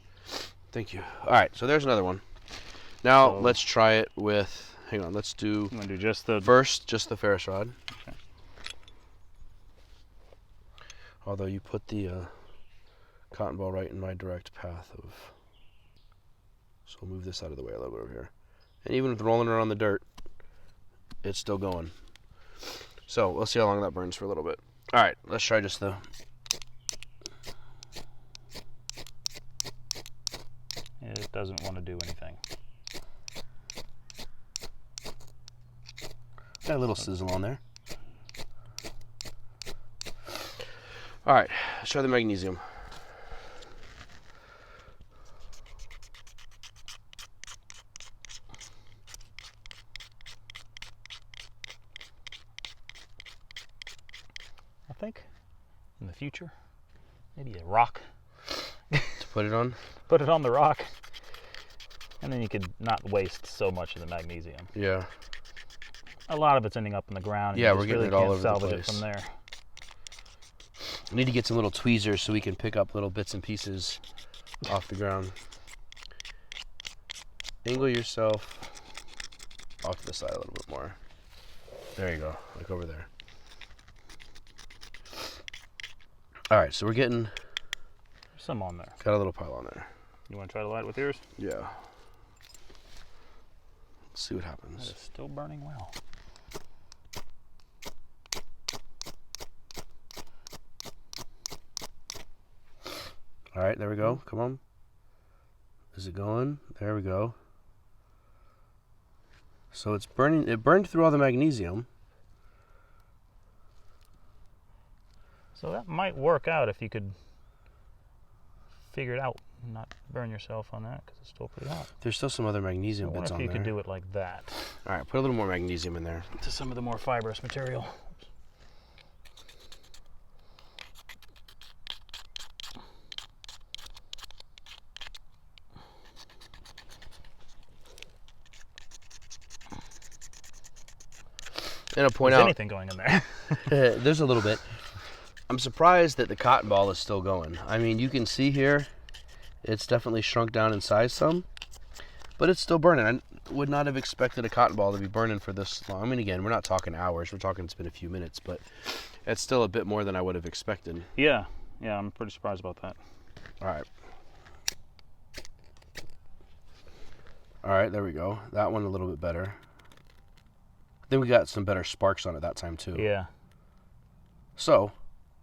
Speaker 1: Thank you. All right, so there's another one. Now let's try it with, hang on, let's do,
Speaker 2: I'm going to do just the
Speaker 1: ferrous rod.
Speaker 2: Okay.
Speaker 1: Although you put the cotton ball right in my direct path of, so we'll move this out of the way a little bit over here. And even with rolling around the dirt, it's still going. So we'll see how long that burns for a little bit. All right, let's try just the.
Speaker 2: It doesn't want to do anything.
Speaker 1: Got a little sizzle on there. All right, let's try the magnesium.
Speaker 2: I think in the future, maybe a rock.
Speaker 1: To put it on?
Speaker 2: Put it on the rock, and then you could not waste so much of the magnesium.
Speaker 1: Yeah.
Speaker 2: A lot of it's ending up in the ground.
Speaker 1: Yeah, we're getting
Speaker 2: really
Speaker 1: it all over the
Speaker 2: salvage
Speaker 1: place.
Speaker 2: it from there.
Speaker 1: We need to get some little tweezers so we can pick up little bits and pieces off the ground. Angle yourself off to the side a little bit more. There you go, like over there. All right, so we're getting
Speaker 2: some on there.
Speaker 1: Got a little pile on there.
Speaker 2: You want to try to light it with yours?
Speaker 1: Yeah. Let's see what happens.
Speaker 2: That is still burning well.
Speaker 1: All right, there we go. Come on. Is it going? There we go. So it's burning. It burned through all the magnesium.
Speaker 2: So that might work out if you could figure it out Not burn yourself on that because it's still pretty hot.
Speaker 1: There's still some other magnesium
Speaker 2: I
Speaker 1: bits
Speaker 2: wonder
Speaker 1: on
Speaker 2: if you
Speaker 1: there.
Speaker 2: could do it like that.
Speaker 1: All right, put a little more magnesium in there.
Speaker 2: To some of the more fibrous material.
Speaker 1: And I'll point
Speaker 2: There's
Speaker 1: out,
Speaker 2: anything going in there.
Speaker 1: there's a little bit. I'm surprised that the cotton ball is still going. I mean, you can see here, it's definitely shrunk down in size some, but it's still burning. I would not have expected a cotton ball to be burning for this long. I mean, again, we're not talking hours. We're talking it's been a few minutes, but it's still a bit more than I would have expected.
Speaker 2: Yeah, I'm pretty surprised about that.
Speaker 1: All right, there we go. That one a little bit better. Then we got some better sparks on it that time too.
Speaker 2: Yeah.
Speaker 1: So.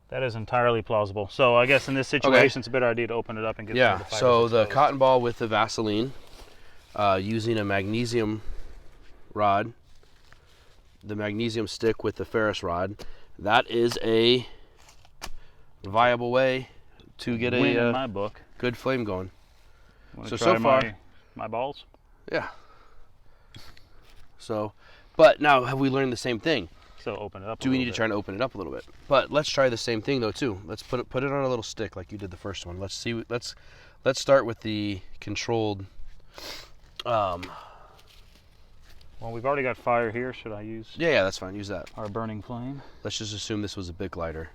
Speaker 2: That is entirely plausible. So I guess in this situation, It's a better idea to open it up and get some of the fibers
Speaker 1: so the
Speaker 2: exposed.
Speaker 1: cotton ball with the Vaseline, using a magnesium rod, the magnesium stick with the ferrous rod. That is a viable way to get
Speaker 2: Win
Speaker 1: a
Speaker 2: in my book.
Speaker 1: good flame going.
Speaker 2: Wanna
Speaker 1: So
Speaker 2: try
Speaker 1: far,
Speaker 2: my balls.
Speaker 1: yeah. So, but now have we learned the same thing?
Speaker 2: So open it up.
Speaker 1: Do we need to try and open it up a little bit? But let's try the same thing though too. Let's put it on a little stick like you did the first one. Let's see. Let's start with the controlled.
Speaker 2: Well, we've already got fire here. Should I use?
Speaker 1: Yeah, that's fine. Use that.
Speaker 2: Our burning flame.
Speaker 1: Let's just assume this was a big lighter.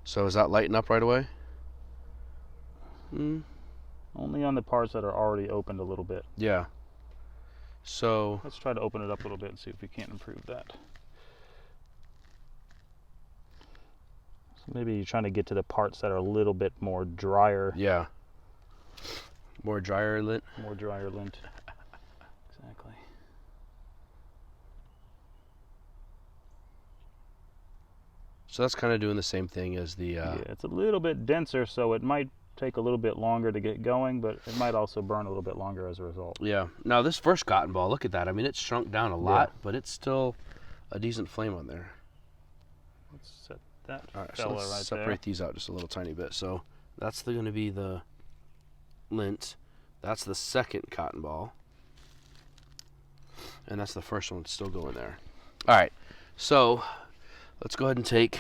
Speaker 1: So is that lighting up right away?
Speaker 2: Only on the parts that are already opened a little bit.
Speaker 1: Yeah. So
Speaker 2: Let's try to open it up a little bit and see if we can't improve that. So maybe you're trying to get to the parts that are a little bit more drier.
Speaker 1: yeah, more drier lint.
Speaker 2: More drier lint. Exactly.
Speaker 1: So that's kind of doing the same thing as the.
Speaker 2: Yeah, it's a little bit denser, so it might take a little bit longer to get going, but it might also burn a little bit longer as a result.
Speaker 1: Yeah. Now this first cotton ball, look at that. I mean, it's shrunk down a lot, but it's still a decent flame on there.
Speaker 2: Let's set that
Speaker 1: All right,
Speaker 2: fella
Speaker 1: so let's
Speaker 2: right
Speaker 1: separate these out just a little tiny bit. So that's going to be the lint. That's the second cotton ball. And that's the first one still going there. All right, so let's go ahead and take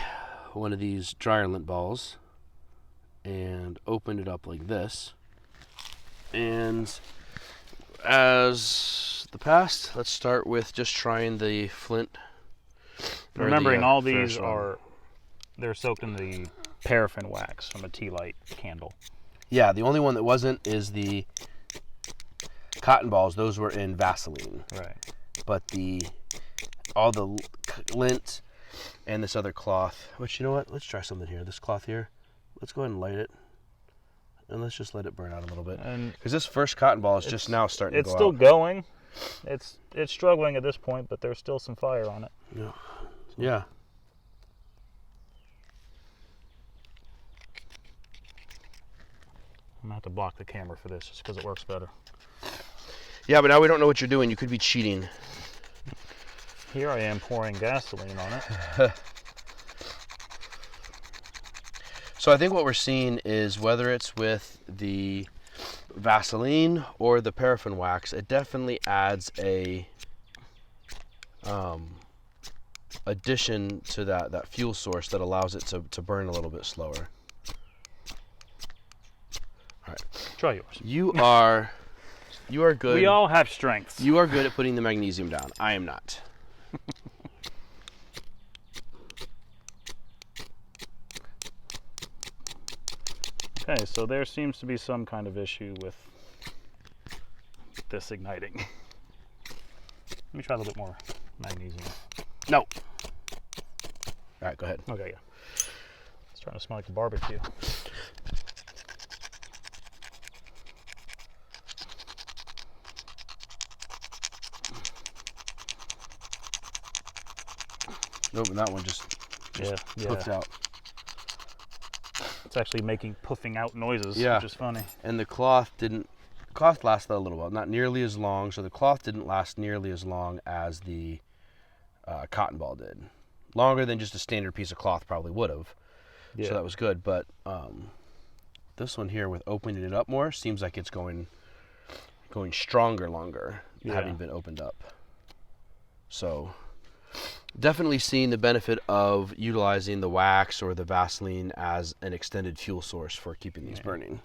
Speaker 1: one of these dryer lint balls and open it up like this. And as the past, let's start with just trying the flint.
Speaker 2: Remembering all
Speaker 1: ferrous
Speaker 2: these
Speaker 1: rod.
Speaker 2: they're soaked in the paraffin wax from a tea light candle.
Speaker 1: Yeah, the only one that wasn't is the cotton balls. Those were in Vaseline.
Speaker 2: Right.
Speaker 1: But all the lint and this other cloth, which, you know what, let's try something here. This cloth here, let's go ahead and light it, and let's just let it burn out a little bit, because this first cotton ball is just now starting to go out.
Speaker 2: It's still going. It's struggling at this point, but there's still some fire on it.
Speaker 1: Yeah.
Speaker 2: I'm gonna have to block the camera for this just because it works better.
Speaker 1: Yeah, but now we don't know what you're doing. You could be cheating.
Speaker 2: Here I am pouring gasoline on it.
Speaker 1: So I think what we're seeing is, whether it's with the Vaseline or the paraffin wax, it definitely adds a addition to that fuel source that allows it to burn a little bit slower. All right.
Speaker 2: Try yours.
Speaker 1: You are good.
Speaker 2: We all have strengths.
Speaker 1: You are good at putting the magnesium down. I am not.
Speaker 2: Okay, so there seems to be some kind of issue with this igniting. Let me try a little bit more magnesium.
Speaker 1: No. All right, go ahead.
Speaker 2: Okay, yeah. It's starting to smell like a barbecue.
Speaker 1: Nope, and that one just puffed out.
Speaker 2: It's actually making puffing out noises, which is funny.
Speaker 1: And the cloth lasted a little while, not nearly as long. So the cloth didn't last nearly as long as the cotton ball did. Longer than just a standard piece of cloth probably would have. Yeah. So that was good, but this one here, with opening it up more, seems like it's going stronger longer, having been opened up. So definitely seeing the benefit of utilizing the wax or the Vaseline as an extended fuel source for keeping these burning.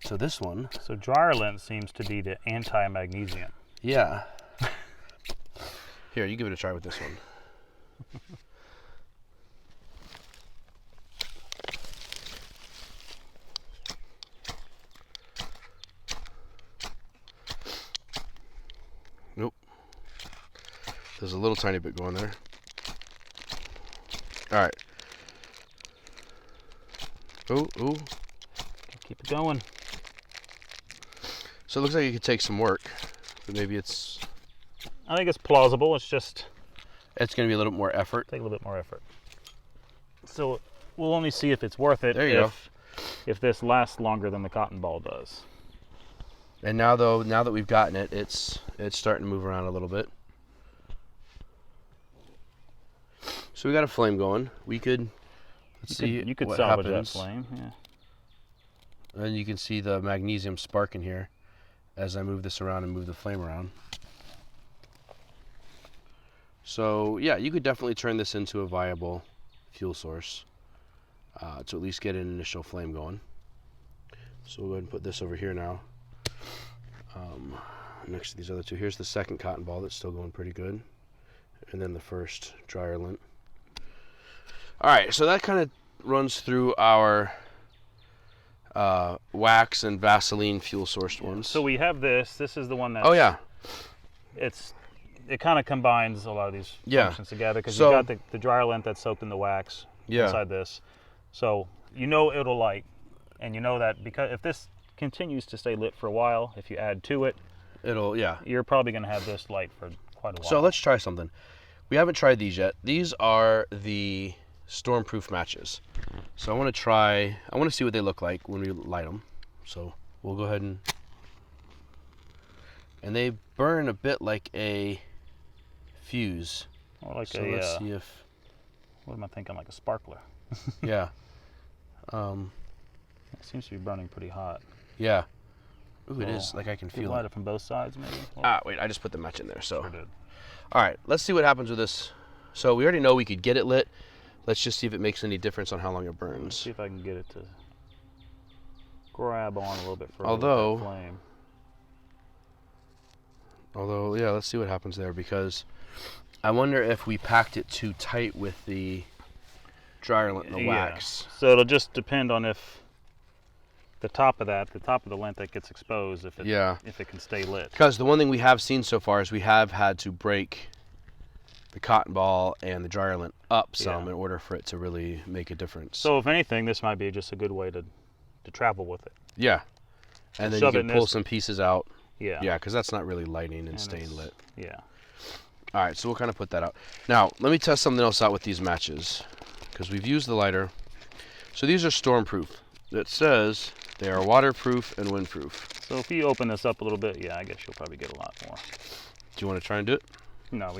Speaker 1: So this one.
Speaker 2: So dryer lint seems to be the anti-magnesium.
Speaker 1: Yeah. Here, you give it a try with this one. Nope. There's a little tiny bit going there. All right. Oh.
Speaker 2: Keep it going.
Speaker 1: So it looks like it could take some work, but maybe it's...
Speaker 2: I think it's plausible. It's just...
Speaker 1: It's going to be a little bit more effort.
Speaker 2: Take a little bit more effort. So we'll only see if it's worth it if this lasts longer than the cotton ball does.
Speaker 1: And now that we've gotten it, it's starting to move around a little bit. So we got a flame going. We could
Speaker 2: You could
Speaker 1: what
Speaker 2: salvage
Speaker 1: happens.
Speaker 2: that flame. Yeah.
Speaker 1: And you can see the magnesium sparking here as I move this around and move the flame around. So yeah, you could definitely turn this into a viable fuel source to at least get an initial flame going. So we'll go ahead and put this over here now, next to these other two. Here's the second cotton ball that's still going pretty good, and then the first dryer lint. All right, so that kind of runs through our wax and Vaseline fuel sourced ones.
Speaker 2: So we have this. This is the one that.
Speaker 1: Oh yeah.
Speaker 2: It kind of combines a lot of these functions together, because
Speaker 1: So-
Speaker 2: you got the dryer lint that's soaked in the wax inside this. So you know it'll light, and you know that because if this continues to stay lit for a while, if you add to it, you're probably going to have this light for quite a while.
Speaker 1: So let's try something. We haven't tried these yet. These are the stormproof matches. So I want to see what they look like when we light them. So we'll go ahead and they burn a bit like a fuse.
Speaker 2: Or like
Speaker 1: so let's see if...
Speaker 2: What am I thinking? Like a sparkler.
Speaker 1: Yeah.
Speaker 2: It seems to be burning pretty hot.
Speaker 1: Yeah. Ooh, it is. Like I can feel
Speaker 2: light
Speaker 1: it.
Speaker 2: it from both sides, maybe.
Speaker 1: Wait, I just put the match in there. So.
Speaker 2: Sure did.
Speaker 1: All right, let's see what happens with this. So we already know we could get it lit. Let's just see if it makes any difference on how long it burns.
Speaker 2: Let's see if I can get it to grab on a little bit further with that flame.
Speaker 1: Although, yeah, let's see what happens there, because I wonder if we packed it too tight with the dryer lint and the wax.
Speaker 2: So it'll just depend on if the top of the lint that gets exposed, if it can stay lit.
Speaker 1: Because the one thing we have seen so far is we have had to break the cotton ball and the dryer lint up some in order for it to really make a difference.
Speaker 2: So if anything, this might be just a good way to travel with it.
Speaker 1: Yeah. And then you can pull some pieces out.
Speaker 2: Yeah.
Speaker 1: Yeah, because that's not really lighting and staying lit.
Speaker 2: Yeah.
Speaker 1: All right, so we'll kind of put that out. Now, let me test something else out with these matches, because we've used the lighter. So these are stormproof. It says they are waterproof and windproof.
Speaker 2: So if you open this up a little bit, I guess you'll probably get a lot more.
Speaker 1: Do you want to try and do it?
Speaker 2: No,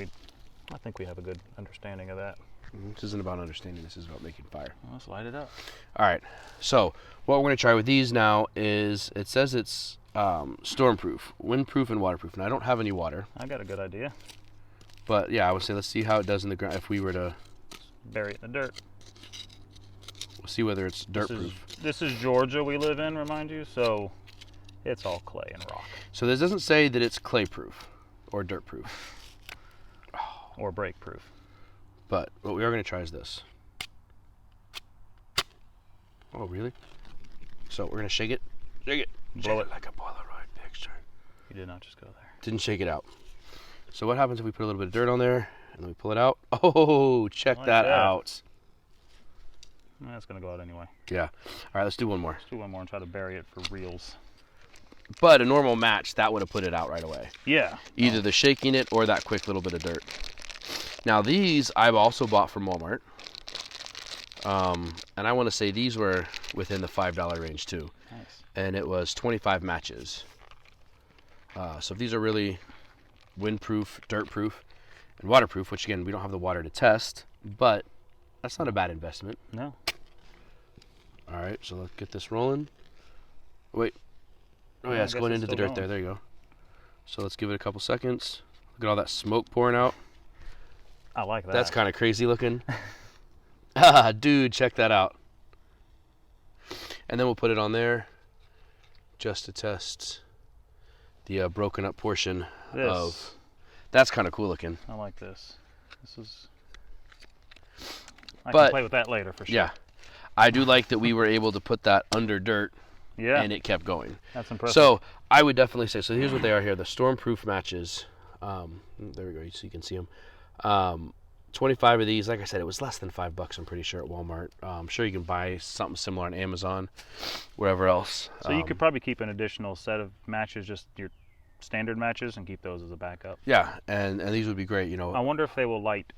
Speaker 2: I think we have a good understanding of that.
Speaker 1: This isn't about understanding. This is about making fire.
Speaker 2: Well, let's light it up.
Speaker 1: All right. So what we're going to try with these now is, it says it's stormproof, windproof, and waterproof. And I don't have any water.
Speaker 2: I got a good idea.
Speaker 1: But yeah, I would say let's see how it does in the ground. If we were to
Speaker 2: bury it in the dirt.
Speaker 1: We'll see whether it's dirt proof.
Speaker 2: This is Georgia we live in, remind you, so it's all clay and rock.
Speaker 1: So this doesn't say that it's clay proof or dirt proof.
Speaker 2: Or break proof.
Speaker 1: But what we are going to try is this. Oh, really? So we're going to shake it. Shake it.
Speaker 2: Blow
Speaker 1: it like a Polaroid picture.
Speaker 2: You did not just go there.
Speaker 1: Didn't shake it out. So what happens if we put a little bit of dirt on there and then we pull it out? Oh, check that out.
Speaker 2: That's going to go out anyway.
Speaker 1: Yeah. All right, let's do one more.
Speaker 2: Let's do one more and try to bury it for reals.
Speaker 1: But a normal match, that would have put it out right away.
Speaker 2: Yeah.
Speaker 1: Either the shaking it or that quick little bit of dirt. Now these I've also bought from Walmart. And I want to say these were within the $5 range too.
Speaker 2: Nice.
Speaker 1: And it was 25 matches. So if these are really windproof, dirt proof, and waterproof, which again, we don't have the water to test, but that's not a bad investment.
Speaker 2: No.
Speaker 1: All right, so let's get this rolling. Wait. Oh yeah,
Speaker 2: I
Speaker 1: it's
Speaker 2: guess
Speaker 1: going
Speaker 2: it's
Speaker 1: into the
Speaker 2: still
Speaker 1: dirt
Speaker 2: going.
Speaker 1: there. There you go. So let's give it a couple seconds. Look at all that smoke pouring out.
Speaker 2: I like that.
Speaker 1: That's kind of crazy looking. Ah, dude, check that out. And then we'll put it on there just to test the broken up portion
Speaker 2: This.
Speaker 1: of. That's kind of cool looking.
Speaker 2: I like this. This is. I
Speaker 1: But-
Speaker 2: can play with that later for sure.
Speaker 1: Yeah. I do like that we were able to put that under dirt
Speaker 2: Yeah.
Speaker 1: and it kept going.
Speaker 2: That's impressive.
Speaker 1: So I would definitely say, so here's what they are here. The stormproof matches. There we go, so you can see them. 25 of these, like I said, it was less than $5, I'm pretty sure, at Walmart. I'm sure you can buy something similar on Amazon, wherever else.
Speaker 2: So you could probably keep an additional set of matches, just your standard matches, and keep those as a backup.
Speaker 1: Yeah, and these would be great, you know.
Speaker 2: I wonder if they will light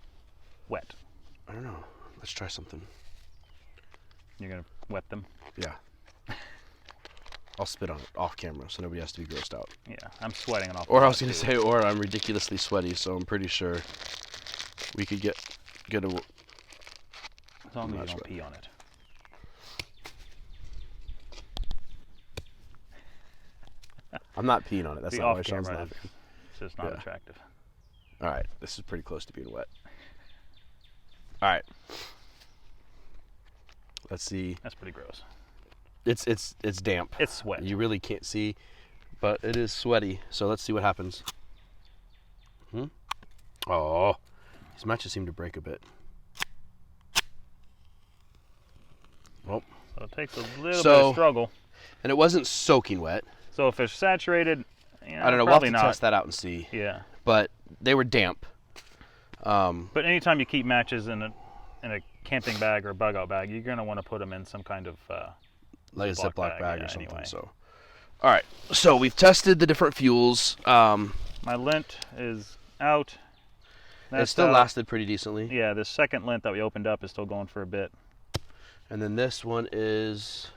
Speaker 2: wet.
Speaker 1: I don't know. Let's try something.
Speaker 2: You're going to wet them?
Speaker 1: Yeah. I'll spit on it off camera so nobody has to be grossed out.
Speaker 2: Yeah, I'm sweating it off.
Speaker 1: Or I was going to say, or I'm ridiculously sweaty, so I'm pretty sure we could get a.
Speaker 2: As long as you
Speaker 1: not
Speaker 2: don't
Speaker 1: sweating.
Speaker 2: pee on it.
Speaker 1: I'm not peeing on it. That's
Speaker 2: The
Speaker 1: not why
Speaker 2: off
Speaker 1: Sean's
Speaker 2: camera,
Speaker 1: laughing.
Speaker 2: it's just not
Speaker 1: Yeah.
Speaker 2: attractive.
Speaker 1: All right, this is pretty close to being wet. All right. Let's see.
Speaker 2: That's pretty gross.
Speaker 1: It's damp.
Speaker 2: It's sweat.
Speaker 1: You really can't see, but it is sweaty. So let's see what happens. Oh, these matches seem to break a bit. Well,
Speaker 2: So it takes a little bit
Speaker 1: So-
Speaker 2: of struggle.
Speaker 1: and it wasn't soaking wet.
Speaker 2: So if it's saturated,
Speaker 1: I don't know. We'll have
Speaker 2: probably
Speaker 1: to
Speaker 2: not.
Speaker 1: test that out and see.
Speaker 2: Yeah.
Speaker 1: But they were damp.
Speaker 2: But anytime you keep matches in a camping bag or a bug out bag, you're going to want to put them in some kind of
Speaker 1: Like a
Speaker 2: Ziploc
Speaker 1: Ziploc
Speaker 2: bag,
Speaker 1: bag
Speaker 2: yeah,
Speaker 1: or something.
Speaker 2: anyway.
Speaker 1: So, all right. So we've tested the different fuels.
Speaker 2: my lint is out.
Speaker 1: It still
Speaker 2: out.
Speaker 1: lasted pretty decently.
Speaker 2: Yeah, the second lint that we opened up is still going for a bit.
Speaker 1: And then this one is,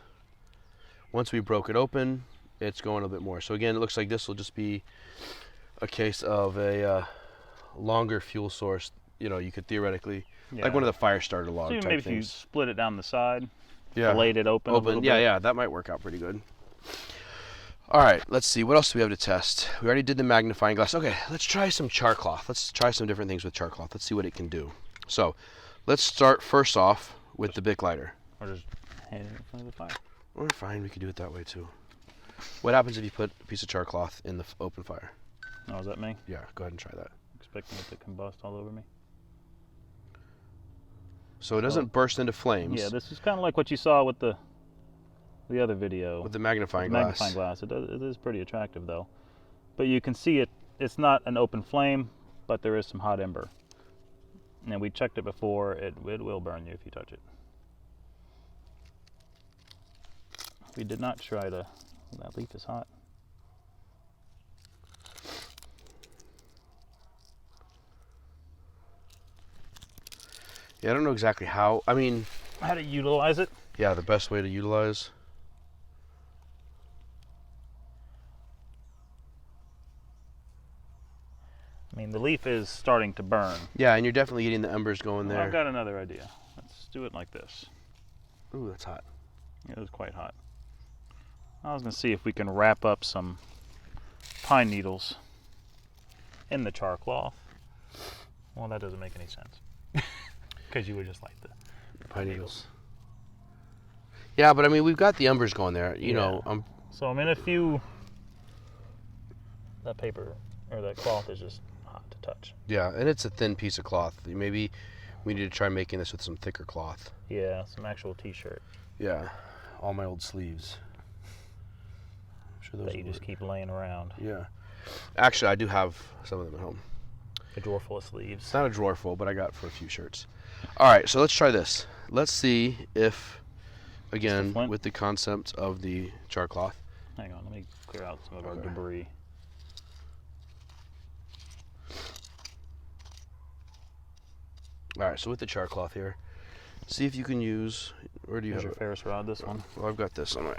Speaker 1: once we broke it open, it's going a bit more. So again, it looks like this will just be a case of a longer fuel source. You know, you could theoretically,
Speaker 2: Yeah.
Speaker 1: like one of the fire starter log
Speaker 2: So
Speaker 1: type
Speaker 2: maybe if you
Speaker 1: things.
Speaker 2: split it down the side,
Speaker 1: Yeah,
Speaker 2: filleted it open a little
Speaker 1: yeah,
Speaker 2: bit.
Speaker 1: yeah, that might work out pretty good. All right, let's see. What else do we have to test? We already did the magnifying glass. Okay, let's try some char cloth. Let's try some different things with char cloth. Let's see what it can do. So, let's start first off with the Bic lighter.
Speaker 2: Or just hand it in front of the fire.
Speaker 1: Or fine, we could do it that way too. What happens if you put a piece of char cloth in the open fire?
Speaker 2: Oh, is that me?
Speaker 1: Yeah, go ahead and try that.
Speaker 2: Expecting it to combust all over me?
Speaker 1: So it doesn't burst into flames.
Speaker 2: Yeah, this is kind of like what you saw with the other video.
Speaker 1: with the magnifying glass.
Speaker 2: Magnifying glass. It is pretty attractive though. But you can see it. It's not an open flame, but there is some hot ember. And we checked it before. It will burn you if you touch it. We did not try to. That leaf is hot.
Speaker 1: Yeah, I don't know exactly how. I mean,
Speaker 2: How to utilize it?
Speaker 1: yeah, the best way to utilize.
Speaker 2: I mean, the leaf is starting to burn.
Speaker 1: Yeah, and you're definitely getting the embers going
Speaker 2: Well,
Speaker 1: there.
Speaker 2: I've got another idea. Let's do it like this.
Speaker 1: Ooh, that's hot.
Speaker 2: It was quite hot. I was going to see if we can wrap up some pine needles in the char cloth. Well, that doesn't make any sense. Because you would just like the
Speaker 1: Pine needles. Yeah, but I mean, we've got the embers going there. You know,
Speaker 2: So, I mean, if you... That paper, or that cloth is just hot to touch.
Speaker 1: yeah, and it's a thin piece of cloth. Maybe we need to try making this with some thicker cloth.
Speaker 2: Yeah, some actual t-shirt
Speaker 1: Yeah, all my old sleeves. I'm sure those
Speaker 2: that you
Speaker 1: would
Speaker 2: just
Speaker 1: work.
Speaker 2: keep laying around.
Speaker 1: Yeah. Actually, I do have some of them at home.
Speaker 2: A drawer full of sleeves.
Speaker 1: It's not a drawer full, but I got for a few shirts. All right, so let's try this. Let's see if, again,
Speaker 2: flint?
Speaker 1: with the concept of the char cloth.
Speaker 2: Hang on, let me clear out some of our
Speaker 1: Okay.
Speaker 2: debris.
Speaker 1: All right, so with the char cloth here, see if you can use. Where do you
Speaker 2: Here's
Speaker 1: have
Speaker 2: your
Speaker 1: it?
Speaker 2: Ferris rod, this one.
Speaker 1: Well, I've got this on my.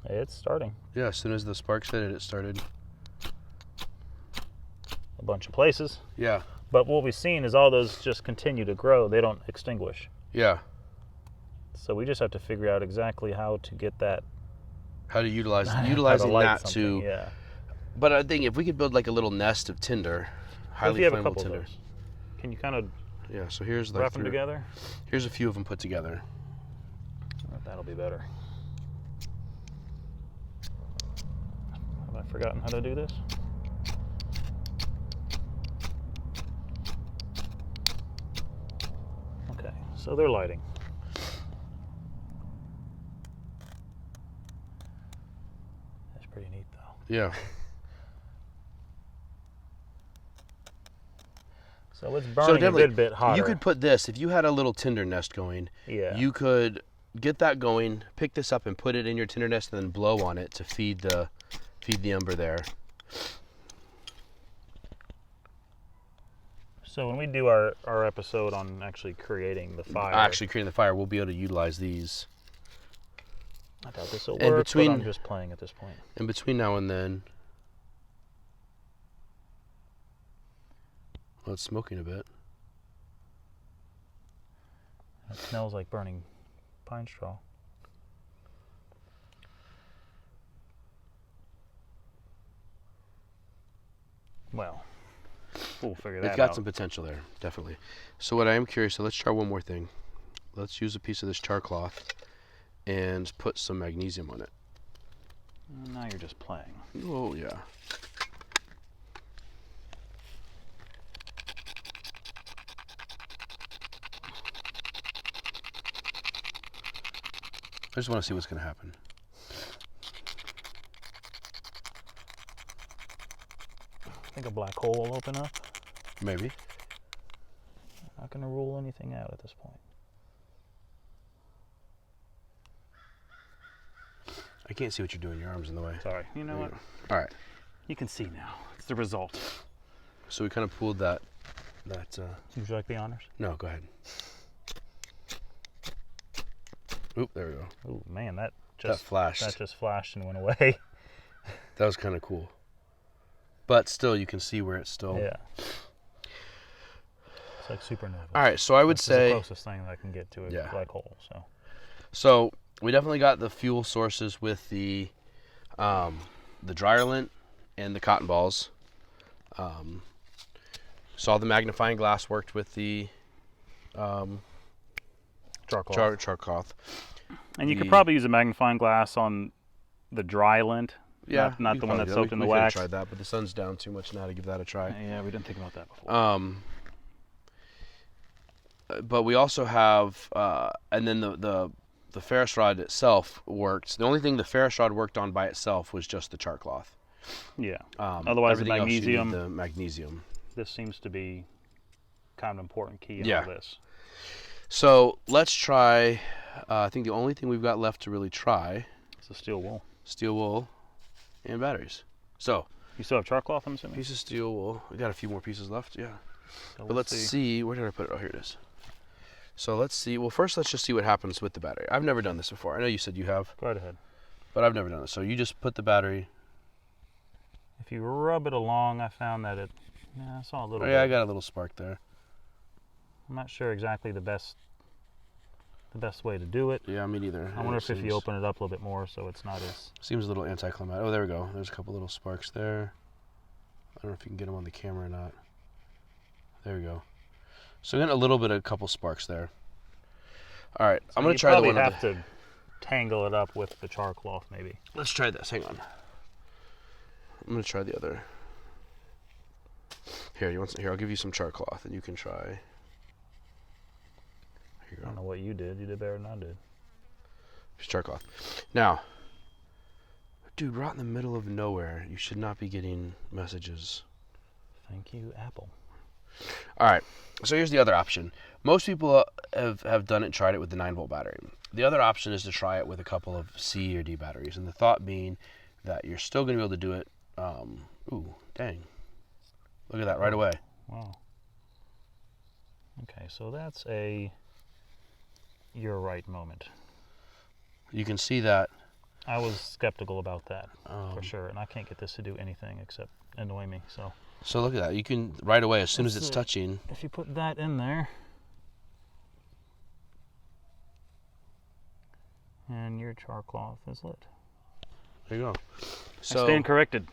Speaker 2: It's starting.
Speaker 1: Yeah, as soon as the sparks hit it, it started.
Speaker 2: bunch of places.
Speaker 1: Yeah.
Speaker 2: But what we've seen is all those just continue to grow. They don't extinguish.
Speaker 1: Yeah.
Speaker 2: So we just have to figure out exactly how to get that.
Speaker 1: How to utilizing
Speaker 2: light
Speaker 1: that
Speaker 2: something,
Speaker 1: to.
Speaker 2: Yeah.
Speaker 1: But I think if we could build like a little nest of tinder, highly
Speaker 2: If you have a
Speaker 1: flammable
Speaker 2: couple
Speaker 1: tinder.
Speaker 2: of those, can you kind of
Speaker 1: Yeah. So here's like
Speaker 2: wrap them together?
Speaker 1: Here's a few of them put together.
Speaker 2: That'll be better. Have I forgotten how to do this? Okay, so they're lighting. That's pretty neat, though.
Speaker 1: Yeah.
Speaker 2: So it's burning a good bit hotter.
Speaker 1: You could put this, if you had a little tinder nest going,
Speaker 2: Yeah.
Speaker 1: you could get that going, pick this up and put it in your tinder nest and then blow on it to feed the ember there.
Speaker 2: So when we do our episode on actually creating the fire,
Speaker 1: we'll be able to utilize these.
Speaker 2: I doubt this will
Speaker 1: And
Speaker 2: work,
Speaker 1: between-
Speaker 2: but I'm just playing at this point.
Speaker 1: In between now and then. Well, it's smoking a bit.
Speaker 2: It smells like burning pine straw. Well, we'll figure that out.
Speaker 1: It's got some potential there, definitely. So what I am curious, so let's try one more thing. Let's use a piece of this char cloth and put some magnesium on it.
Speaker 2: Now you're just playing.
Speaker 1: Oh, yeah. I just want to see what's going to happen.
Speaker 2: I think a black hole will open up.
Speaker 1: Maybe.
Speaker 2: Not going to rule anything out at this point.
Speaker 1: I can't see what you're doing. Your arm's in the way.
Speaker 2: Sorry. You know what?
Speaker 1: All right.
Speaker 2: You can see now. It's the result.
Speaker 1: So we kind of pulled that.
Speaker 2: Would you like the honors?
Speaker 1: No, go ahead. Oop, there we go.
Speaker 2: Oh man, that
Speaker 1: flashed.
Speaker 2: That just flashed and went away.
Speaker 1: That was kind of cool. But still, you can see where it's still.
Speaker 2: Yeah. It's like supernova.
Speaker 1: All right, so I would
Speaker 2: This
Speaker 1: say.
Speaker 2: is the closest thing that I can get to a black hole.
Speaker 1: So we definitely got the fuel sources with the dryer lint and the cotton balls. Saw the magnifying glass worked with the
Speaker 2: Charcoal.
Speaker 1: char cloth.
Speaker 2: And you could probably use a magnifying glass on the dry lint.
Speaker 1: Yeah,
Speaker 2: not the one that's soaked in the wax.
Speaker 1: We could have tried that, but the sun's down too much now to give that a try.
Speaker 2: Yeah, we didn't think about that before.
Speaker 1: But we also have, and then the ferrous rod itself worked. The only thing the ferrous rod worked on by itself was just the char cloth.
Speaker 2: Yeah. Otherwise, the
Speaker 1: everything else you
Speaker 2: magnesium.
Speaker 1: need the magnesium.
Speaker 2: This seems to be kind of an important key in all this.
Speaker 1: So let's try. I think the only thing we've got left to really try
Speaker 2: is the steel wool.
Speaker 1: Steel wool and batteries. So
Speaker 2: you still have char cloth, I'm assuming?
Speaker 1: Piece of steel wool. We got a few more pieces left, yeah.
Speaker 2: So
Speaker 1: but let's see. Where did I put it? Oh, here it is. So let's see. Well, first let's just see what happens with the battery. I've never done this before. I know you said you have.
Speaker 2: Go right ahead.
Speaker 1: But I've never done it. So you just put the battery.
Speaker 2: If you rub it along, I found that I saw a little bit.
Speaker 1: Yeah, I got a little spark there.
Speaker 2: I'm not sure exactly the best way to do it.
Speaker 1: Yeah, me neither.
Speaker 2: I wonder if you open it up a little bit more so it's not as...
Speaker 1: Seems a little anticlimactic. Oh, there we go. There's a couple little sparks there. I don't know if you can get them on the camera or not. There we go. So getting a couple sparks there. All right, I'm going to try the one.
Speaker 2: You probably have to tangle it up with the char cloth maybe.
Speaker 1: Let's try this. Hang on. I'm going to try the other. Here, I'll give you some char cloth and you can try. Here you go.
Speaker 2: I don't know what you did. You did better than I did.
Speaker 1: Just char cloth. Now, dude, right in the middle of nowhere, you should not be getting messages.
Speaker 2: Thank you, Apple.
Speaker 1: All right, so here's the other option. Most people have done it and tried it with the 9-volt battery. The other option is to try it with a couple of C or D batteries, and the thought being that you're still going to be able to do it. Ooh, dang. Look at that right away.
Speaker 2: Wow. Okay, so that's you're right moment.
Speaker 1: You can see that
Speaker 2: I was skeptical about that for
Speaker 1: Um,
Speaker 2: sure, and I can't get this to do anything except annoy me.
Speaker 1: So look at that. You can right away as soon as
Speaker 2: Let's
Speaker 1: it's
Speaker 2: see.
Speaker 1: touching.
Speaker 2: If you put that in there, and your char cloth is lit.
Speaker 1: There you go.
Speaker 2: I
Speaker 1: So
Speaker 2: stand corrected.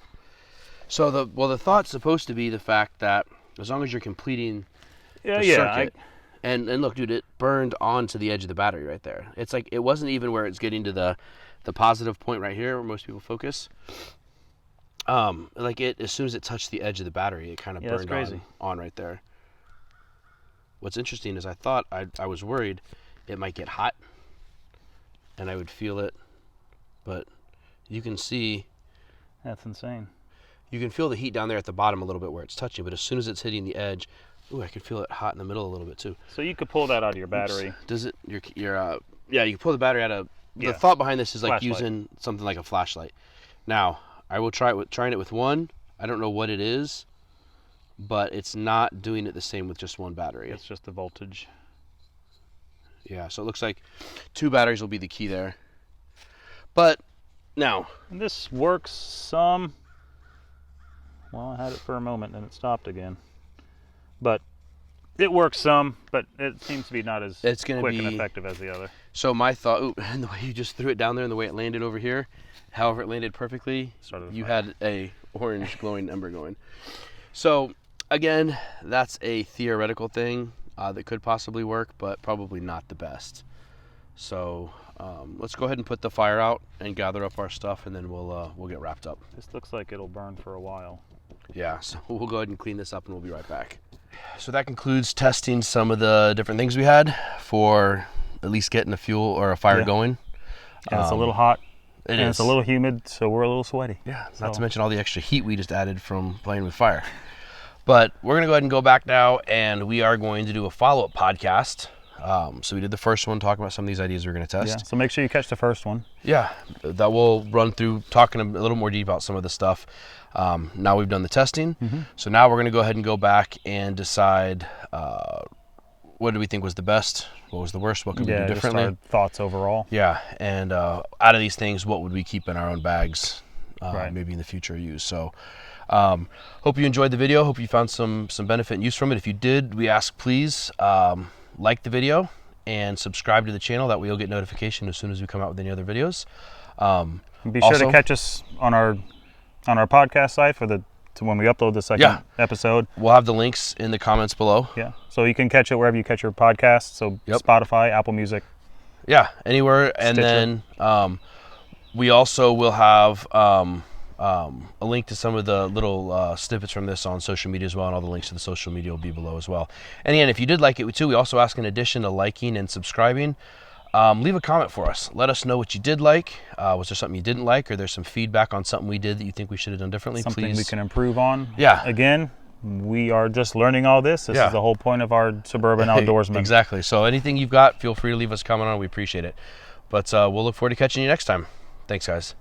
Speaker 1: So the thought's supposed to be the fact that as long as you're completing the
Speaker 2: Yeah.
Speaker 1: circuit, and look, dude, it burned onto the edge of the battery right there. It's like it wasn't even where it's getting to the positive point right here where most people focus. Like it as soon as it touched the edge of the battery, it kind of
Speaker 2: that's
Speaker 1: burned
Speaker 2: crazy.
Speaker 1: on right there. What's interesting is I thought I was worried it might get hot, and I would feel it, but you can see.
Speaker 2: That's insane.
Speaker 1: You can feel the heat down there at the bottom a little bit where it's touching, but as soon as it's hitting the edge, ooh, I can feel it hot in the middle a little bit too.
Speaker 2: So you could pull that out of your battery.
Speaker 1: Oops. Does it? Yeah, you can pull the battery out of. The
Speaker 2: Yeah.
Speaker 1: thought behind this is like
Speaker 2: Flashlight.
Speaker 1: using something like a flashlight. Now, I will trying it with one. I don't know what it is, but it's not doing it the same with just one battery.
Speaker 2: It's just the voltage.
Speaker 1: Yeah, so it looks like 2 batteries will be the key there. But now,
Speaker 2: And this works some. Well, I had it for a moment and it stopped again. But it works some, but it seems to be not as
Speaker 1: It's gonna
Speaker 2: quick and
Speaker 1: be-
Speaker 2: effective as the other.
Speaker 1: so my thought, ooh, and the way you just threw it down there and the way it landed over here, however it landed perfectly,
Speaker 2: Started a
Speaker 1: you
Speaker 2: fire.
Speaker 1: had a orange glowing ember going. So again, that's a theoretical thing that could possibly work, but probably not the best. So let's go ahead and put the fire out and gather up our stuff, and then we'll get wrapped up.
Speaker 2: This looks like it'll burn for a while.
Speaker 1: Yeah, so we'll go ahead and clean this up, and we'll be right back. So that concludes testing some of the different things we had for at least getting a fuel or a fire
Speaker 2: Yeah.
Speaker 1: going.
Speaker 2: And it's a little hot.
Speaker 1: It
Speaker 2: and
Speaker 1: is.
Speaker 2: it's a little humid, so we're a little sweaty.
Speaker 1: Yeah,
Speaker 2: So-
Speaker 1: not to mention all the extra heat we just added from playing with fire. But we're going to go ahead and go back now, and we are going to do a follow-up podcast. So we did the first one, talking about some of these ideas we're going to
Speaker 2: Yeah.
Speaker 1: test.
Speaker 2: So make sure you catch the first one.
Speaker 1: Yeah, that will run through talking a little more deep about some of the stuff. Now we've done the testing, so now we're going to go ahead and go back and decide what do we think was the best, what was the worst, what could we do
Speaker 2: Just
Speaker 1: differently.
Speaker 2: our thoughts overall.
Speaker 1: Yeah, and out of these things, what would we keep in our own bags,
Speaker 2: Right.
Speaker 1: maybe in the future use. So hope you enjoyed the video. Hope you found some benefit and use from it. If you did, we ask please like the video and subscribe to the channel. That way you'll get notification as soon as we come out with any other videos.
Speaker 2: And be sure
Speaker 1: Also-
Speaker 2: to catch us on our podcast site for to when we upload the second
Speaker 1: Yeah.
Speaker 2: episode.
Speaker 1: We'll have the links in the comments below.
Speaker 2: Yeah. So you can catch it wherever you catch your podcasts. So
Speaker 1: Yep.
Speaker 2: Spotify, Apple Music.
Speaker 1: Yeah, anywhere. And
Speaker 2: Stitcher.
Speaker 1: then we also will have a link to some of the little snippets from this on social media as well, and all the links to the social media will be below as well. And again, if you did like it too, we also ask, in addition to liking and subscribing, leave a comment for us. Let us know what you did like. Was there something you didn't like, or there's some feedback on something we did that you think we should have done differently?
Speaker 2: Something
Speaker 1: Please.
Speaker 2: we can improve on.
Speaker 1: Yeah.
Speaker 2: Again, we are just learning all this. This
Speaker 1: Yeah.
Speaker 2: is the whole point of our suburban outdoorsman.
Speaker 1: Exactly. So anything you've got, feel free to leave us a comment on. We appreciate it. But we'll look forward to catching you next time. Thanks, guys.